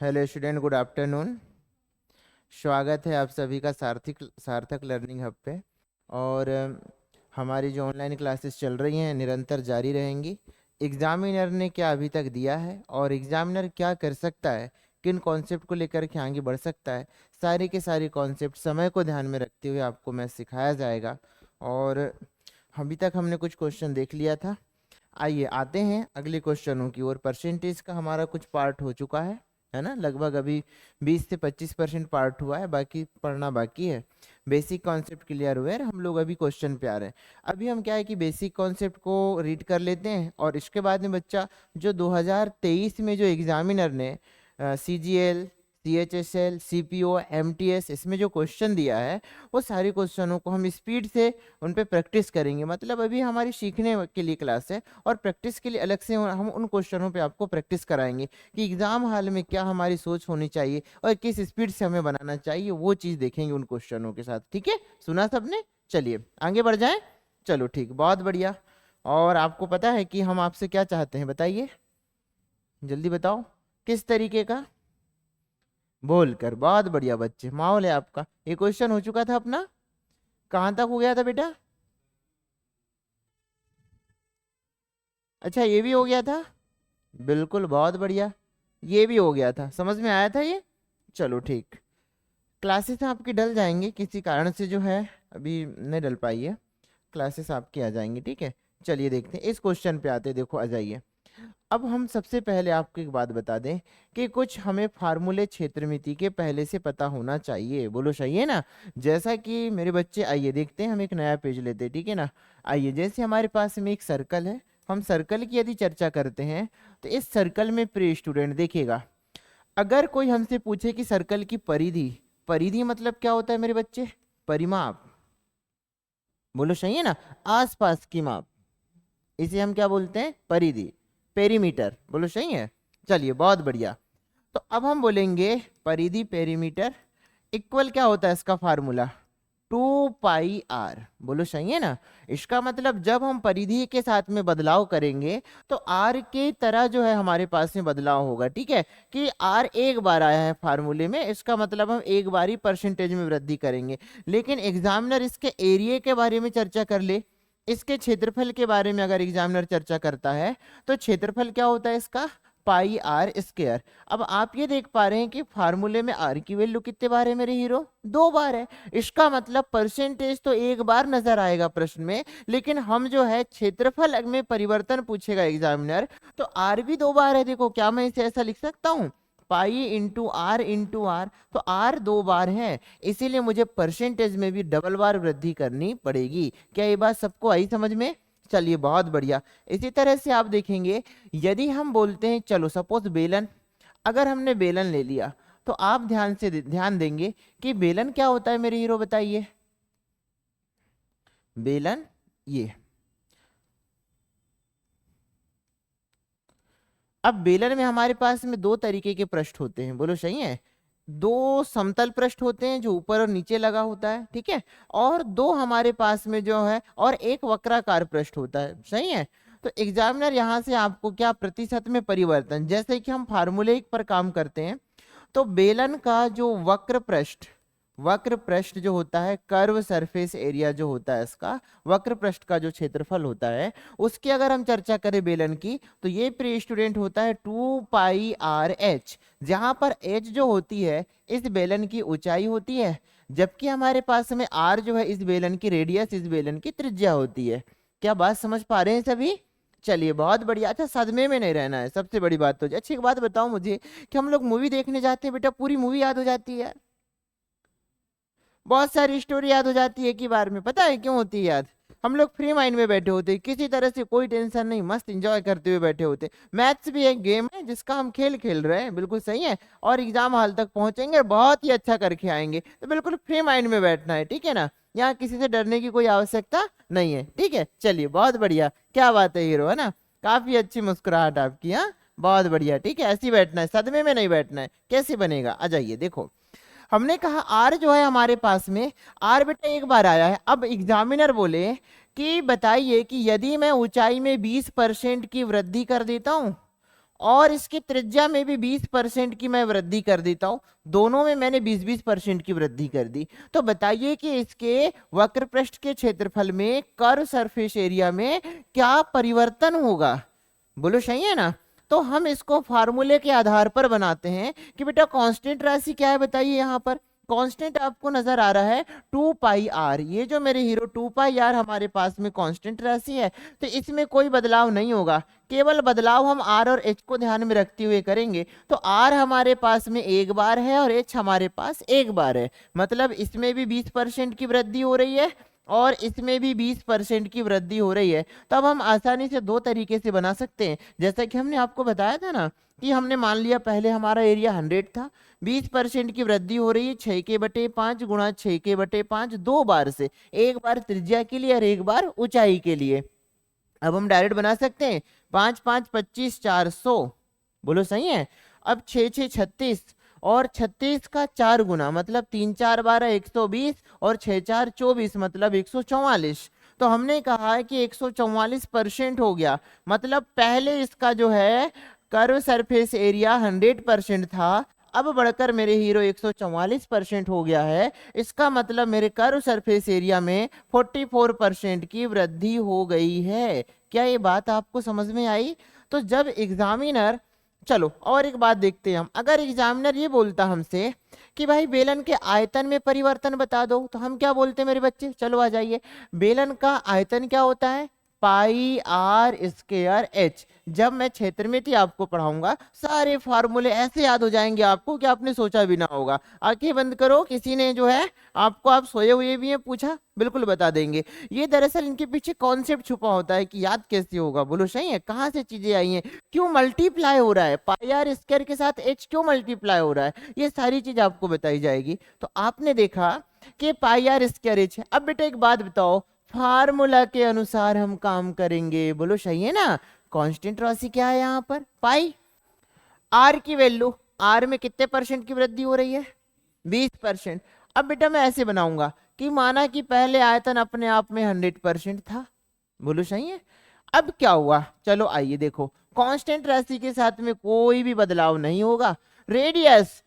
Hello student, good afternoon. स्वागत है आप सभी का सार्थक लर्निंग हब पे। और हमारी जो ऑनलाइन क्लासेस चल रही हैं निरंतर जारी रहेंगी। एग्जामिनर ने क्या अभी तक दिया है और एग्जामिनर क्या कर सकता है, किन कॉन्सेप्ट को लेकर के आगे बढ़ सकता है, सारे के सारे कॉन्सेप्ट समय को ध्यान में रखते हुए आपको मैं सिखाया जाएगा। और अभी तक हमने कुछ क्वेश्चन देख लिया था। आइए आते हैं अगले क्वेश्चनों की ओर। परसेंटेज का हमारा कुछ पार्ट हो चुका है ना, लगभग अभी 20 से 25% पार्ट हुआ है, बाकी पढ़ना बाकी है। बेसिक कॉन्सेप्ट क्लियर हुए, हम लोग अभी क्वेश्चन पे आ रहे हैं। अभी हम क्या है कि बेसिक कॉन्सेप्ट को रीड कर लेते हैं और इसके बाद में बच्चा जो 2023 में जो एग्जामिनर ने CGL, CHSL, CPO, MTS इसमें जो क्वेश्चन दिया है वो सारे क्वेश्चनों को हम स्पीड से उन पे प्रैक्टिस करेंगे। मतलब अभी हमारी सीखने के लिए क्लास है और प्रैक्टिस के लिए अलग से हम उन क्वेश्चनों पे आपको प्रैक्टिस कराएंगे कि एग्जाम हॉल में क्या हमारी सोच होनी चाहिए और किस स्पीड से हमें बनाना चाहिए, वो चीज़ देखेंगे उन क्वेश्चनों के साथ। ठीक है, सुना सबने? चलिए आगे बढ़ जाएं। चलो ठीक, बहुत बढ़िया। और आपको पता है कि हम आपसे क्या चाहते हैं, बताइए जल्दी बताओ। किस तरीके का? बोलकर। बहुत बढ़िया बच्चे, माहौल है आपका। ये क्वेश्चन हो चुका था अपना, कहाँ तक हो गया था बेटा? अच्छा, ये भी हो गया था। बिल्कुल, बहुत बढ़िया। ये भी हो गया था, समझ में आया था ये। चलो ठीक, क्लासेस आपकी डल जाएंगी किसी कारण से, जो है अभी नहीं डल पाई है। क्लासेस आपकी आ जाएंगी, ठीक है। चलिए देखते हैं, इस क्वेश्चन पे आते हैं। देखो आ जाइए। अब हम सबसे पहले आपको एक बात बता दें कि कुछ हमें फार्मूले क्षेत्रमिति के पहले से पता होना चाहिए। बोलो सही है ना? जैसा कि मेरे बच्चे, आइए देखते हैं, हम एक नया पेज लेते हैं, ठीक है ना। आइए, जैसे हमारे पास में एक सर्कल है, हम सर्कल की यदि चर्चा करते हैं तो इस सर्कल में प्रिय स्टूडेंट देखिएगा, अगर कोई हमसे पूछे कि सर्कल की परिधि, परिधि मतलब क्या होता है मेरे बच्चे? परिमाप। बोलो सही है ना? आसपास की माप, इसे हम क्या बोलते हैं? परिधि, पेरीमीटर। बोलो सही है? चलिए बहुत बढ़िया। तो अब हम बोलेंगे परिधि पेरीमीटर इक्वल क्या होता है इसका फार्मूला? 2πr। बोलो सही है ना? इसका मतलब जब हम परिधि के साथ में बदलाव करेंगे तो r के तरह जो है हमारे पास में बदलाव होगा। ठीक है, कि r एक बार आया है फार्मूले में, इसका मतलब हम एक बार ही परसेंटेज में वृद्धि करेंगे। लेकिन एग्जामिनर इसके एरिया के बारे में चर्चा कर ले, इसके क्षेत्रफल के बारे में अगर एग्जामिनर चर्चा करता है तो क्षेत्रफल क्या होता है इसका? पाई आर स्क्वायर। अब आप ये देख पा रहे हैं कि फार्मूले में आर की वैल्यू कितने बार है मेरे हीरो? 2 बार है। इसका मतलब परसेंटेज तो एक बार नजर आएगा प्रश्न में, लेकिन हम जो है क्षेत्रफल में परिवर्तन पूछेगा एग्जामिनर तो आर भी 2 बार है। देखो, क्या मैं इसे ऐसा लिख सकता हूं? पाई इंटू आर, तो आर 2 बार है, इसीलिए मुझे परसेंटेज में भी डबल बार वृद्धि करनी पड़ेगी। क्या ये बात सबको आई समझ में? चलिए बहुत बढ़िया। इसी तरह से आप देखेंगे, यदि हम बोलते हैं, चलो सपोज बेलन, अगर हमने बेलन ले लिया तो आप ध्यान देंगे कि बेलन क्या होता है मेरे हीरो, बताइए। बेलन, ये अब बेलन में हमारे पास में दो तरीके के पृष्ठ होते हैं। बोलो सही है? दो समतल पृष्ठ होते हैं जो ऊपर और नीचे लगा होता है, ठीक है, और दो हमारे पास में जो है, और एक वक्राकार पृष्ठ होता है। सही है? तो एग्जामिनर यहां से आपको क्या, प्रतिशत में परिवर्तन, जैसे कि हम फार्मूले पर काम करते हैं तो बेलन का जो वक्र पृष्ठ जो होता है, कर्व सरफेस एरिया जो होता है इसका, वक्र पृष्ठ का जो क्षेत्रफल होता है, उसकी अगर हम चर्चा करें बेलन की, तो ये प्रिय स्टूडेंट होता है 2πr/h, जहां पर h जो होती है इस बेलन की ऊंचाई होती है, जबकि हमारे पास में r जो है इस बेलन की रेडियस, इस बेलन की त्रिज्या होती है। क्या बात समझ पा रहे हैं सभी? चलिए बहुत बढ़िया। अच्छा, सदमे में नहीं रहना है, सबसे बड़ी बात तो। अच्छी एक बात बताओ मुझे कि हम लोग मूवी देखने जाते हैं बेटा, पूरी मूवी याद हो जाती है, बहुत सारी स्टोरी याद हो जाती है एक ही बार में। पता है क्यों होती है याद? हम लोग फ्री माइंड में बैठे होते हैं, किसी तरह से कोई टेंशन नहीं, मस्त एंजॉय करते हुए बैठे होते हैं। मैथ्स भी एक गेम है जिसका हम खेल खेल रहे हैं, बिल्कुल सही है, और एग्जाम हॉल तक पहुंचेंगे बहुत ही अच्छा करके आएंगे। तो बिल्कुल फ्री माइंड में बैठना है, ठीक है ना? यहाँ किसी से डरने की कोई आवश्यकता नहीं है, ठीक है। चलिए बहुत बढ़िया, क्या बात है हीरो, है ना? काफी अच्छी मुस्कुराहट आपकी, हाँ बहुत बढ़िया, ठीक है। ऐसे ही बैठना है, सदमे में नहीं बैठना है। कैसे बनेगा? आ जाइए देखो, हमने कहा आर जो है हमारे पास में, आर बेटा एक बार आया है। अब एग्जामिनर बोले कि बताइए कि यदि मैं ऊंचाई में 20% की वृद्धि कर देता हूं, और इसकी त्रिज्या में भी 20% की मैं वृद्धि कर देता हूं, दोनों में मैंने 20-20% की वृद्धि कर दी, तो बताइए कि इसके वक्र पृष्ठ के क्षेत्रफल में, कर्व सरफेस एरिया में क्या परिवर्तन होगा? बोलो सही है ना। तो हम इसको फार्मूले के आधार पर बनाते हैं कि बेटा कांस्टेंट राशि क्या है, बताइए। यहाँ पर कांस्टेंट आपको नजर आ रहा है 2πr, ये जो मेरे हीरो 2πr हमारे पास में कांस्टेंट राशि है, तो इसमें कोई बदलाव नहीं होगा, केवल बदलाव हम r और h को ध्यान में रखते हुए करेंगे। तो r हमारे पास में एक बार है और h हमारे पास एक बार है, मतलब इसमें भी 20% की वृद्धि हो रही है और इसमें भी 20% की वृद्धि हो रही है। तब हम आसानी से दो तरीके से बना सकते हैं, जैसा कि हमने आपको बताया था ना कि हमने मान लिया पहले हमारा एरिया 100 था, 20% की वृद्धि हो रही है 6/5 गुणा 6/5 दो बार से, एक बार त्रिज्या के लिए और एक बार ऊंचाई के लिए। अब हम डायरेक्ट बना सकते हैं, 5 5 25 400, बोलो सही है। अब 6 6 36 और 36 का 4 गुना मतलब 3 4 12 120 और 6 4 24 मतलब 144। तो हमने कहा है कि 144% हो गया, मतलब पहले इसका जो है कर्व सरफेस एरिया 100% था, अब बढ़कर मेरे हीरो 144% हो गया है। इसका मतलब मेरे कर्व सरफेस एरिया में 44% की वृद्धि हो गई है। क्या ये बात आपको समझ में आई? तो जब एग्जामिनर, चलो और एक बात देखते हैं हम, अगर एग्जामिनर ये बोलता हमसे कि भाई बेलन के आयतन में परिवर्तन बता दो, तो हम क्या बोलते हैं मेरे बच्चे? चलो आ जाइए, बेलन का आयतन क्या होता है? πr²h। जब मैं क्षेत्र में थी आपको पढ़ाऊंगा, सारे फार्मूले ऐसे याद हो जाएंगे आपको कि आपने सोचा भी ना होगा। आंखें बंद करो, किसी ने जो है आपको, आप सोए हुए भी हैं, पूछा, बिल्कुल बता देंगे। ये दरअसल इनके पीछे कॉन्सेप्ट छुपा होता है कि याद कैसे होगा, बोलो सही है। कहाँ से चीजें आई हैं, क्यों मल्टीप्लाई हो रहा है, πr² के साथ h क्यों मल्टीप्लाई हो रहा है, ये सारी चीज आपको बताई जाएगी। तो आपने देखा कि πr²h है। अब बेटा एक बात बताओ, फार्मूला के अनुसार हम काम करेंगे, बोलो सही है ना। कांस्टेंट राशि क्या है यहाँ पर? पाई। आर की वैल्यू, आर में कितने परसेंट की वृद्धि हो रही है? 20%। अब बेटा मैं ऐसे बनाऊंगा कि माना कि पहले आयतन अपने आप में 100% था, बोलो सही है। अब क्या हुआ, चलो आइए देखो, कांस्टेंट राशि के साथ में कोई भी बदलाव नहीं होगा, रेडियस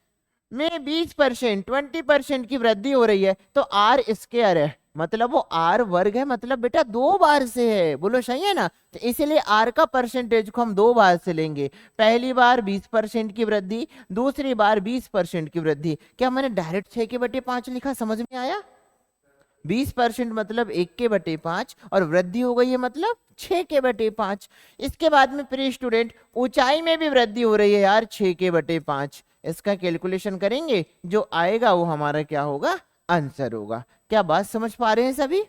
में 20% 20% की वृद्धि हो रही है, तो आर स्क्वायर है, मतलब वो आर वर्ग है, मतलब बेटा दो बार से है, बोलो सही है ना। तो इसलिए आर का परसेंटेज को हम दो बार से लेंगे, पहली बार 20% की वृद्धि, दूसरी बार 20% की वृद्धि। क्या मैंने डायरेक्ट 6/5 लिखा, समझ में आया? 20% मतलब 1/5 और वृद्धि हो गई है मतलब 6/5। इसके बाद में प्री स्टूडेंट, ऊंचाई में भी वृद्धि हो रही है यार 6/5। इसका कैलकुलेशन करेंगे, जो आएगा वो हमारा क्या होगा? आंसर होगा। क्या बात समझ पा रहे हैं सभी?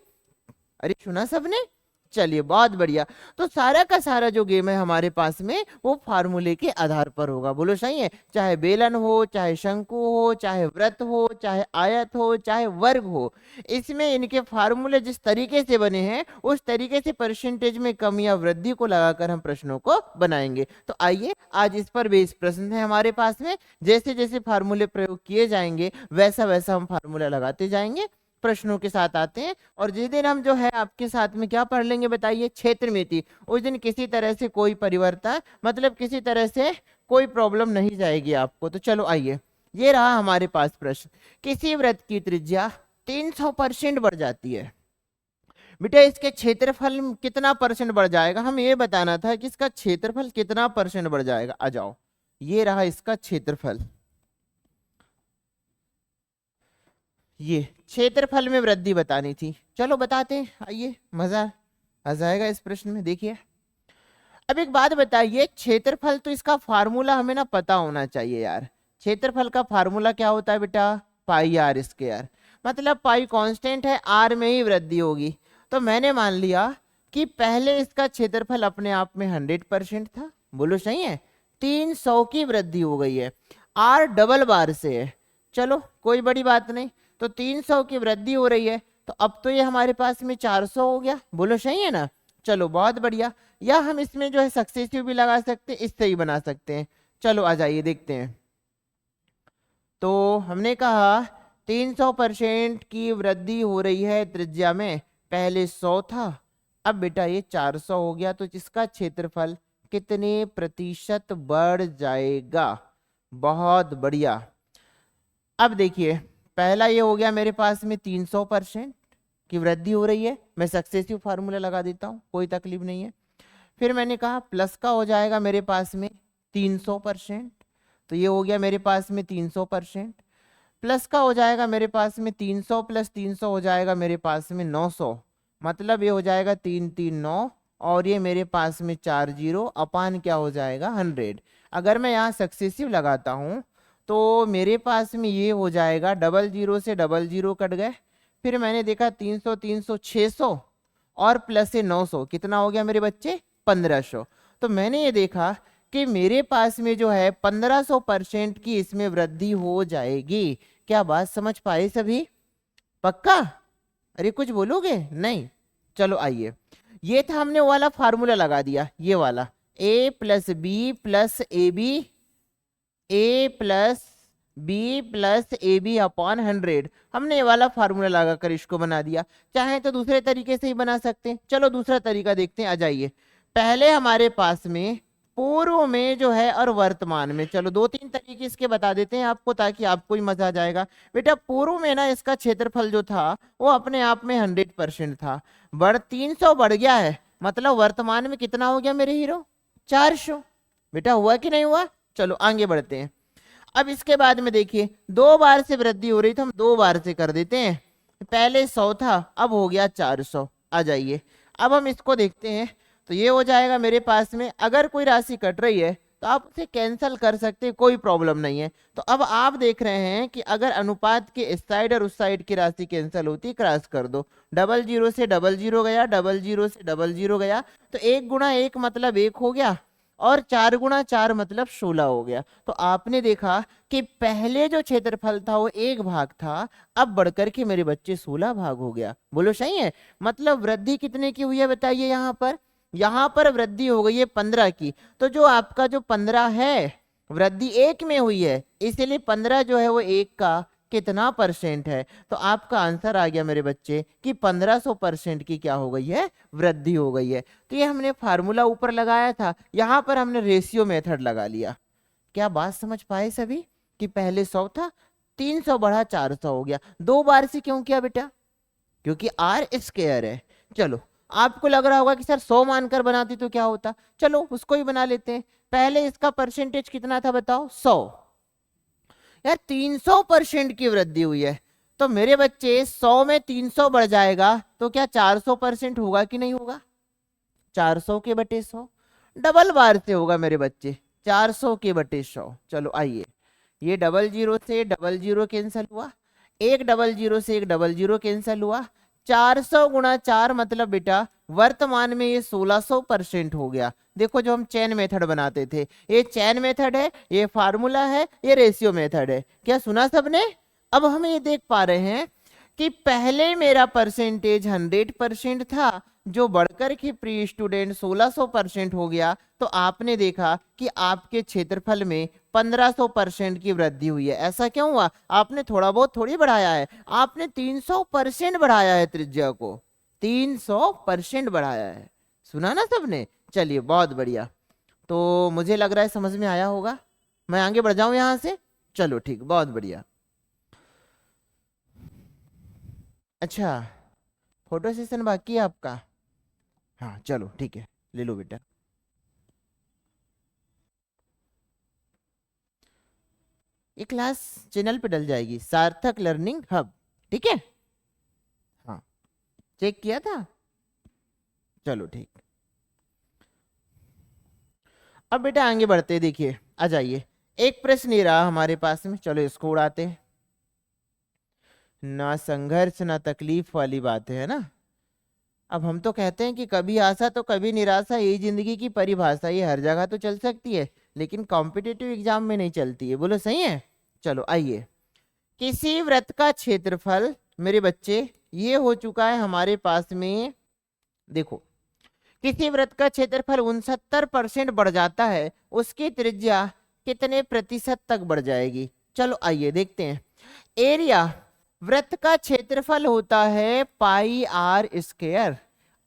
अरे सुना सबने? चलिए बहुत बढ़िया। तो सारा का सारा जो गेम है हमारे पास में वो फार्मूले के आधार पर होगा, बोलो सही है। चाहे बेलन हो, चाहे शंकु हो, चाहे वृत्त हो, चाहे आयत हो, चाहे वर्ग हो, इसमें इनके फार्मूले जिस तरीके से बने हैं उस तरीके से परसेंटेज में कमी या वृद्धि को लगाकर हम प्रश्नों को बनाएंगे। तो आइए आज इस पर बेस प्रश्न है हमारे पास में, जैसे जैसे फार्मूले प्रयोग किए जाएंगे वैसा वैसा हम फार्मूला लगाते जाएंगे। प्रश्नों के साथ आते हैं, और जिस दिन हम जो है आपके साथ में क्या पढ़ लेंगे बताइए? क्षेत्रमिति। उस दिन किसी तरह से कोई परिवर्तन, मतलब किसी तरह से कोई प्रॉब्लम नहीं जाएगी आपको। तो चलो आइए, ये रहा हमारे पास प्रश्न। किसी वृत्त की त्रिज्या 300% बढ़ जाती है, बेटा इसके क्षेत्रफल कितना परसेंट बढ़ जाएगा? हम ये बताना था कि इसका क्षेत्रफल कितना परसेंट बढ़ जाएगा। आ जाओ, ये रहा इसका क्षेत्रफल, ये क्षेत्रफल में वृद्धि बतानी थी। चलो बताते हैं, आइए, मजा आ जाएगा इस प्रश्न में। देखिए, अब एक बात बताइए, क्षेत्रफल तो इसका फार्मूला हमें ना पता होना चाहिए यार। क्षेत्रफल का फार्मूला क्या होता है बेटा? πr²। मतलब पाई कांस्टेंट है, आर में ही वृद्धि होगी। तो मैंने मान लिया कि पहले इसका क्षेत्रफल अपने आप में 100% था, बोलो सही है। 300 की वृद्धि हो गई है, आर डबल बार से है, चलो कोई बड़ी बात नहीं। तो 300 की वृद्धि हो रही है, तो अब तो ये हमारे पास में 400 हो गया, बोलो सही है ना। चलो बहुत बढ़िया। या हम इसमें जो है सक्सेसिव भी लगा सकते हैं, इससे ही बना सकते हैं। चलो आ जाइए देखते हैं। तो हमने कहा 300% की वृद्धि हो रही है त्रिज्या में, पहले 100 था, अब बेटा ये 400 हो गया। तो जिसका क्षेत्रफल कितने प्रतिशत बढ़ जाएगा। बहुत बढ़िया। अब देखिए, पहला ये हो गया मेरे पास में 300% की वृद्धि हो रही है। मैं सक्सेसिव फार्मूला लगा देता हूँ, कोई तकलीफ नहीं है। फिर मैंने कहा प्लस का हो जाएगा मेरे पास में 300%, तो ये हो गया मेरे पास में 300%। प्लस का हो जाएगा मेरे पास में 300 प्लस 300 हो जाएगा मेरे पास में 900, मतलब ये हो जाएगा 339, और ये मेरे पास में 40 अपान क्या हो जाएगा 100। अगर मैं यहाँ सक्सेसिव लगाता हूँ तो मेरे पास में ये हो जाएगा, डबल जीरो से डबल जीरो कट गए। फिर मैंने देखा 300 300 600 और प्लस से 900, कितना हो गया मेरे बच्चे 1500। तो मैंने ये देखा कि मेरे पास में जो है 1500% की इसमें वृद्धि हो जाएगी। क्या बात समझ पाए सभी? पक्का? अरे कुछ बोलोगे? नहीं? चलो आइए, ये था हमने वो वाला फार्मूला लगा दिया, ये वाला a plus B plus A B, A plus B plus A B upon 100। हमने ये वाला फार्मूला लगाकर इसको बना दिया। चाहे तो दूसरे तरीके से ही बना सकते हैं। चलो दूसरा तरीका देखते हैं, आ जाइए। पहले हमारे पास में पूर्व में जो है और वर्तमान में, चलो 2-3 तरीके इसके बता देते हैं आपको, ताकि आपको ही मजा आ जाएगा। बेटा पूर्व में ना इसका क्षेत्रफल जो था वो अपने आप में 100% था। 300 बढ़ गया है, मतलब वर्तमान में कितना हो गया मेरे हीरो? 400। बेटा हुआ कि नहीं हुआ? चलो आगे बढ़ते हैं। अब इसके बाद में देखिए, 2 बार से वृद्धि हो रही, तो हम 2 बार से कर देते हैं। पहले 100 था, अब हो गया 400। आ जाइए, अब हम इसको देखते हैं। तो ये हो जाएगा मेरे पास में, अगर कोई राशि कट रही है तो आप उसे कैंसिल कर सकते हैं, कोई प्रॉब्लम नहीं है। तो अब आप देख रहे हैं कि अगर अनुपात के इस साइड और उस साइड की राशि कैंसिल होती, क्रॉस कर दो। डबल जीरो से डबल जीरो गया, डबल जीरो से डबल जीरो गया, तो 1 गुणा 1 मतलब 1 हो गया, और 4 गुणा 4 मतलब 16 हो गया। तो आपने देखा कि पहले जो क्षेत्रफल था वो 1 भाग था, अब बढ़कर के मेरे बच्चे 16 भाग हो गया। बोलो सही है? मतलब वृद्धि कितने की हुई है बताइए? यहाँ पर वृद्धि हो गई है 15 की। तो जो आपका जो 15 है, वृद्धि 1 में हुई है, इसलिए 15 जो है वो 1 का कितना % है? तो आपका आंसर आ गया मेरे बच्चे कि 1500% की क्या हो गई है? वृद्धि हो गई है। तो ये हमने फार्मूला ऊपर लगाया था, यहाँ पर हमने रेशियो मेथड लगा लिया। क्या बात समझ पाए सभी? कि पहले 100 था, 300 बढ़ा 400 हो गया। 2 बार से क्यों किया बेटा? क्योंकि आर स्क्वायर है। चलो, आपको लग रहा होगा कि सर 100 मानकर बनाती तो क्या होता? चलो उसको ही बना लेते हैं। पहले इसका परसेंटेज कितना था बताओ? 100। यार 300% की वृद्धि हुई है, तो मेरे बच्चे 100 में 300 बढ़ जाएगा तो क्या 400% होगा कि नहीं होगा? 400 के बटे 100 डबल बार से होगा मेरे बच्चे, 400 के बटे 100। चलो आइए, ये डबल जीरो से डबल जीरो कैंसिल हुआ, एक डबल जीरो से एक डबल जीरो कैंसिल हुआ, 400 गुणा 4 मतलब बेटा वर्तमान में ये 1600% हो गया। देखो जो हम चैन मेथड बनाते थे, ये चैन मेथड है, ये फार्मूला है, ये रेशियो मेथड है। क्या सुना सबने? अब हम ये देख पा रहे हैं कि पहले मेरा परसेंटेज 100% था, जो बढ़कर के प्री स्टूडेंट 1600% हो गया। तो आपने देखा कि आपके क्षेत्रफल में 1500% की वृद्धि हुई है। ऐसा क्यों हुआ? आपने थोड़ा बहुत थोड़ी बढ़ाया है, आपने 300% बढ़ाया है, त्रिज्या को 300% बढ़ाया है। सुना ना सबने? चलिए बहुत बढ़िया। तो मुझे लग रहा है समझ में आया होगा। मैं आगे बढ़ जाऊं यहां से? चलो ठीक, बहुत बढ़िया। अच्छा, फोटो सेशन बाकी है आपका? हाँ चलो ठीक है, ले लो बेटा। ये क्लास चैनल पे डल जाएगी, सार्थक लर्निंग हब, ठीक है? हाँ, चेक किया था? चलो ठीक। अब बेटा आगे बढ़ते, देखिए आ जाइए। एक प्रश्न ये रहा हमारे पास में, चलो इसको उड़ाते हैं। ना संघर्ष ना तकलीफ वाली बात है ना। अब हम तो कहते हैं कि कभी आशा तो कभी निराशा, यही जिंदगी की परिभाषा। ये हर जगह तो चल सकती है, लेकिन कॉम्पिटिटिव एग्जाम में नहीं चलती है। बोलो सही है? चलो आइए, किसी वृत्त का क्षेत्रफल मेरे बच्चे ये हो चुका है हमारे पास में। देखो, किसी वृत्त का क्षेत्रफल 69% बढ़ जाता है, उसकी त्रिज्या कितने प्रतिशत तक बढ़ जाएगी? चलो आइए देखते हैं। एरिया, वृत्त का क्षेत्रफल होता है पाई आर स्क्वायर।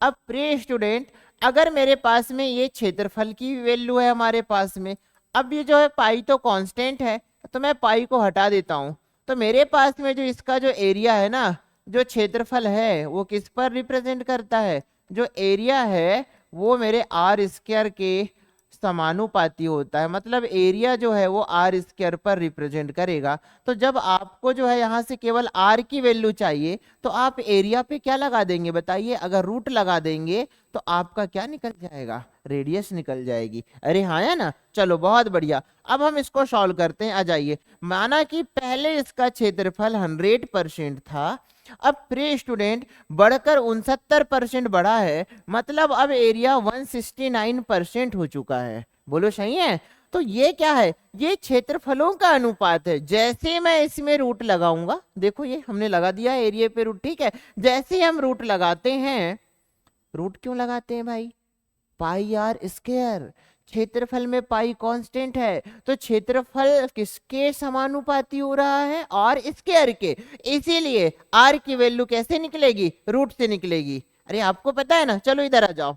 अब प्रिय स्टूडेंट, अगर मेरे पास में ये क्षेत्रफल की वैल्यू है हमारे पास में, अब ये जो है पाई तो कांस्टेंट है, तो मैं पाई को हटा देता हूं, तो मेरे पास में जो इसका जो एरिया है ना, जो क्षेत्रफल है वो किस पर रिप्रेजेंट करता है, जो एरिया है वो मेरे आर स्क्वायर के समानुपाती होता है, मतलब एरिया जो है वो आर स्क्वायर पर रिप्रेजेंट करेगा। तो जब आपको जो है यहाँ से केवल आर की वैल्यू चाहिए तो आप एरिया पे क्या लगा देंगे बताइए, अगर रूट लगा देंगे तो आपका क्या निकल जाएगा, रेडियस निकल जाएगी। अरे हाँ है ना, चलो बहुत बढ़िया। अब हम इसको सॉल्व करते हैं, आ जाइए। माना कि पहले इसका क्षेत्रफल 100% था, अब प्री स्टूडेंट बढ़कर 69% बढ़ा है, मतलब अब एरिया 169% हो चुका है। बोलो सही है? तो ये क्या है, ये क्षेत्रफलों का अनुपात है। जैसे मैं इसमें रूट लगाऊंगा, देखो ये हमने लगा दिया एरिया पे रूट, ठीक है। जैसे हम रूट लगाते हैं, रूट क्यों लगाते हैं भाई, पाई आर स्क्वायर, क्षेत्रफल में पाई कांस्टेंट है, तो क्षेत्रफल किसके समानुपाती हो रहा है, आर स्क्वायर के, इसीलिए आर की वैल्यू कैसे निकलेगी, रूट से निकलेगी। अरे आपको पता है ना, चलो इधर आ जाओ।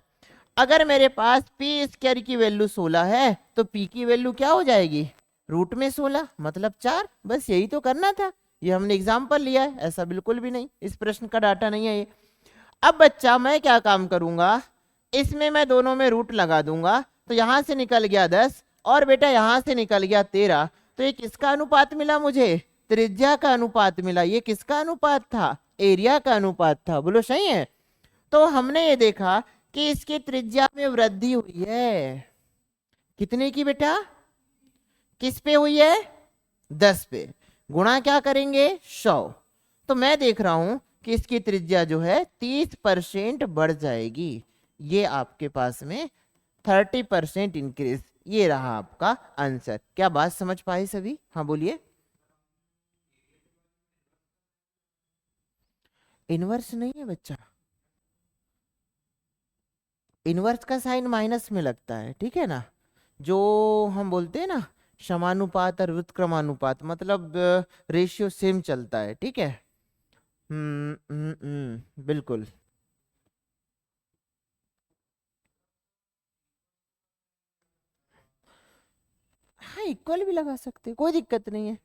अगर मेरे पास पी स्क्वायर की वैल्यू 16 है तो पी की वैल्यू क्या हो जाएगी, रूट में 16 मतलब 4। बस यही तो करना था, ये हमने एग्जाम्पल लिया है, ऐसा बिल्कुल भी नहीं, इस प्रश्न का डाटा नहीं है ये। अब बच्चा मैं क्या काम करूंगा, इसमें मैं दोनों में रूट लगा दूंगा, तो यहां से निकल गया 10 और बेटा यहां से निकल गया 13, तो ये किसका अनुपात मिला मुझे, त्रिज्या का अनुपात मिला। ये किसका अनुपात था, एरिया का अनुपात था। बोलो सही है? तो हमने ये देखा कि इसकी त्रिज्या में वृद्धि हुई है, कितने की बेटा, किस पे हुई है, 10 पे, गुणा क्या करेंगे, 100। तो मैं देख रहा हूं कि इसकी त्रिज्या जो है 30% बढ़ जाएगी, ये आपके पास में 30% इंक्रीज। ये रहा आपका आंसर। क्या बात समझ पाए सभी? हाँ बोलिए। इनवर्स नहीं है बच्चा, इनवर्स का साइन माइनस में लगता है, ठीक है ना। जो हम बोलते हैं ना समानुपात और व्युत्क्रमानुपात, मतलब रेशियो सेम चलता है, ठीक है। बिल्कुल। हाँ इक्वल भी लगा सकते, कोई दिक्कत नहीं है,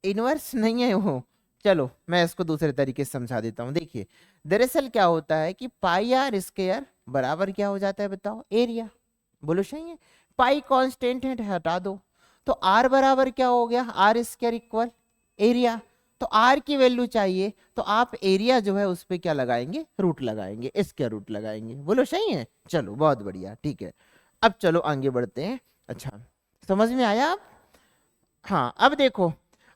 इनवर्स नहीं है वो। चलो मैं इसको दूसरे तरीके से समझा देता हूँ। देखिए दरअसल क्या होता है कि पाई आर स्क्वायर बराबर क्या हो जाता है बताओ, एरिया। बोलो सही है? पाई कांस्टेंट है, हटा दो, तो आर बराबर क्या हो गया, आर स्क्वायर इक्वल एरिया। तो आर की वैल्यू चाहिए तो आप एरिया जो है उस पर क्या लगाएंगे, रूट लगाएंगे, इसका रूट लगाएंगे। बोलो सही है? चलो बहुत बढ़िया, ठीक है। अब चलो आगे बढ़ते हैं। अच्छा समझ में आया आप? हाँ अब देखो,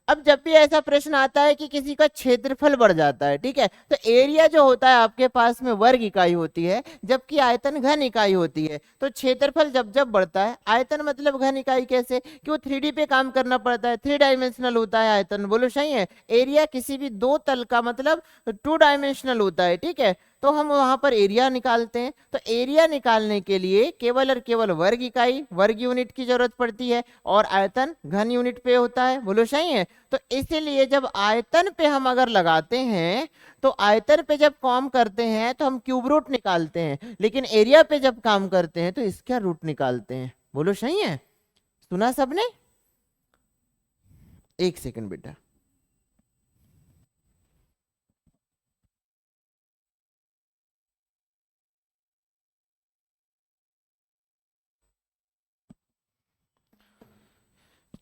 अब जब भी ऐसा प्रश्न आता है कि किसी का क्षेत्रफल बढ़ जाता है, ठीक है, तो एरिया जो होता है आपके पास में वर्ग इकाई होती है, जबकि आयतन घन इकाई होती है। तो क्षेत्रफल जब जब बढ़ता है, आयतन मतलब घन इकाई, कैसे कि वो 3D पे काम करना पड़ता है, 3 डायमेंशनल होता है आयतन। बोलो सही है? एरिया किसी भी दो तल का मतलब 2 डायमेंशनल होता है, ठीक है। तो हम वहां पर एरिया निकालते हैं, तो एरिया निकालने के लिए केवल और केवल वर्ग इकाई, वर्ग यूनिट की जरूरत पड़ती है, और आयतन घन यूनिट पे होता है। बोलो सही है? तो इसीलिए जब आयतन पे हम अगर लगाते हैं, तो आयतन पे जब काम करते हैं तो हम क्यूब रूट निकालते हैं, लेकिन एरिया पे जब काम करते हैं तो इसका रूट निकालते हैं। बोलो सही है? सुना सबने? एक सेकंड बेटा।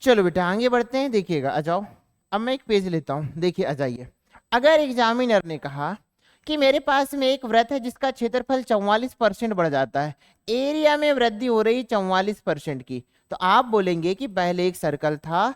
चलो बेटा आगे बढ़ते हैं, देखिएगा, आ जाओ। अब मैं एक पेज लेता हूं, देखिए आ जाइए। अगर एग्जामिनर ने कहा कि मेरे पास में एक वृत्त है जिसका क्षेत्रफल 44% बढ़ जाता है, एरिया में वृद्धि हो रही 44% की, तो आप बोलेंगे कि पहले एक सर्कल था,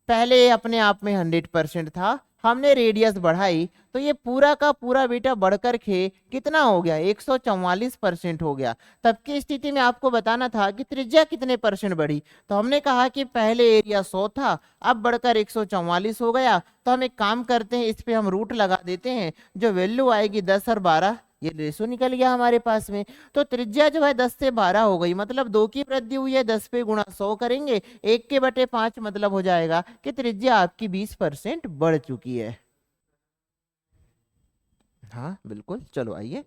पहले ये अपने आप में 100% था, हमने रेडियस बढ़ाई तो ये पूरा का पूरा बेटा बढ़कर के कितना हो गया, 144% हो गया। तब की स्थिति में आपको बताना था कि त्रिज्या कितने परसेंट बढ़ी, तो हमने कहा कि पहले एरिया 100 था, अब बढ़कर 144 हो गया। तो हम एक काम करते हैं, इस पे हम रूट लगा देते हैं, जो वैल्यू आएगी 10 और 12, ये रेशो निकल गया हमारे पास में। तो त्रिज्या जो है 10 से 12 हो गई, मतलब 2 की वृद्धि हुई है, 10 पे गुणा 100 करेंगे, 1/5 मतलब हो जाएगा कि त्रिज्या आपकी 20% बढ़ चुकी है। हाँ बिल्कुल, चलो आइए।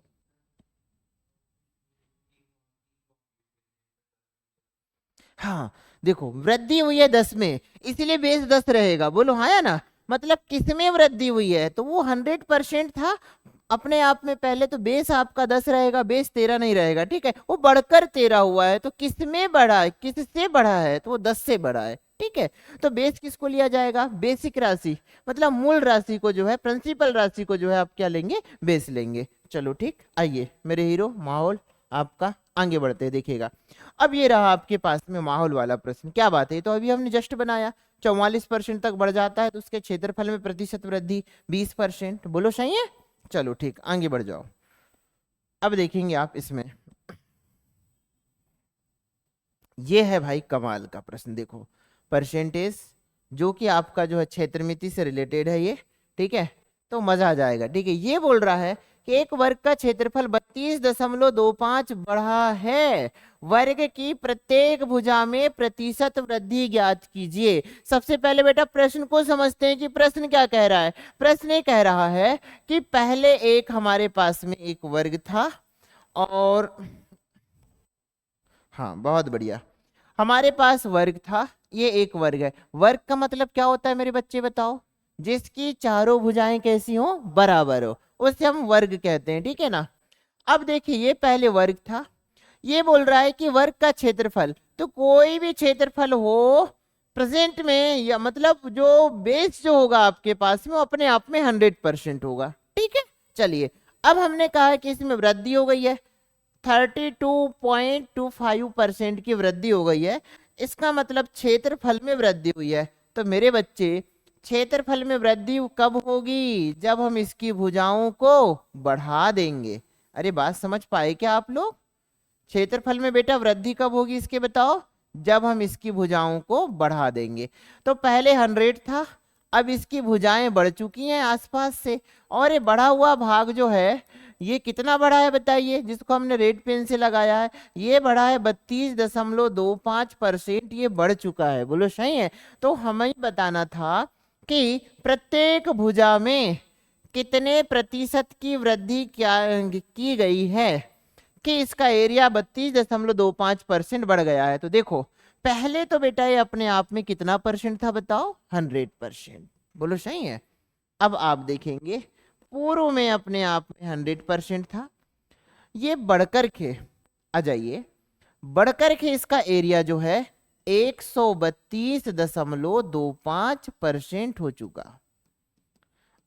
हाँ देखो, वृद्धि हुई है 10 में, इसलिए बेस 10 रहेगा। बोलो हाँ या ना? मतलब किस में वृद्धि हुई है? तो वो 100% था अपने आप में पहले, तो बेस आपका 10 रहेगा, बेस 13 नहीं रहेगा। ठीक है, वो बढ़कर 13 हुआ है, तो किस में बढ़ा है, किससे बढ़ा है? तो वो 10 से बढ़ा है। ठीक है, तो बेस किसको लिया जाएगा? बेसिक राशि, मतलब मूल राशि को जो है, प्रिंसिपल राशि को जो है आप क्या लेंगे? बेस लेंगे। चलो ठीक, आइए मेरे हीरो, माहौल आपका, आगे बढ़ते हैं, देखिएगा। अब ये रहा आपके पास में माहौल वाला प्रश्न। क्या बात है, तो अभी हमने जस्ट बनाया। 44% तक बढ़ जाता है तो उसके क्षेत्रफल में प्रतिशत वृद्धि 20%। बोलो सही है? चलो ठीक, आगे बढ़ जाओ। अब देखेंगे आप इसमें, ये है भाई कमाल का प्रश्न। देखो, परसेंटेज जो कि आपका जो है क्षेत्रमिति से रिलेटेड है ये। ठीक है, तो मजा आ जाएगा। ठीक है, ये बोल रहा है कि एक वर्ग का क्षेत्रफल 32.25 बढ़ा है, वर्ग की प्रत्येक भुजा में प्रतिशत वृद्धि ज्ञात कीजिए। सबसे पहले बेटा प्रश्न को समझते हैं कि प्रश्न क्या कह रहा है। प्रश्न ये कह रहा है कि पहले एक हमारे पास में एक वर्ग था, और हाँ बहुत बढ़िया, हमारे पास वर्ग था, ये एक वर्ग है। वर्ग का मतलब क्या होता है मेरे बच्चे बताओ? जिसकी चारों भुजाएं कैसी हो? बराबर हो, उसे हम वर्ग कहते हैं। ठीक है ना? अब देखिए, ये पहले वर्ग था, ये बोल रहा है कि वर्ग का क्षेत्रफल, तो कोई भी क्षेत्रफल हो प्रेजेंट में, या मतलब जो बेस जो होगा आपके पास में, वो अपने आप में 100% होगा। ठीक है, चलिए, अब हमने कहा है कि इसमें वृद्धि हो गई है, 32.25% की वृद्धि हो गई है। इसका मतलब क्षेत्रफल में वृद्धि हुई है। तो मेरे बच्चे, क्षेत्रफल में वृद्धि कब होगी? जब हम इसकी भुजाओं को बढ़ा देंगे। अरे बात समझ पाए क्या आप लोग? क्षेत्रफल में बेटा वृद्धि कब होगी इसके बताओ? जब हम इसकी भुजाओं को बढ़ा देंगे। तो पहले 100 था, अब इसकी भुजाएं बढ़ चुकी हैं आसपास से, और ये बढ़ा हुआ भाग जो है, ये कितना बढ़ा है बताइए, जिसको हमने रेड पेन से लगाया है? ये बढ़ा है 32.25%, ये बढ़ चुका है। बोलो सही है? तो हमें बताना था कि प्रत्येक भुजा में कितने प्रतिशत की वृद्धि क्या की गई है, कि इसका एरिया 32.25% बढ़ गया है। तो देखो, पहले तो बेटा ये अपने आप में कितना परसेंट था बताओ? 100%। बोलो सही है? अब आप देखेंगे, पूर्व में अपने आप में 100% था, ये बढ़कर के, आ जाइए, बढ़कर के इसका एरिया जो है 132.25% हो चुका।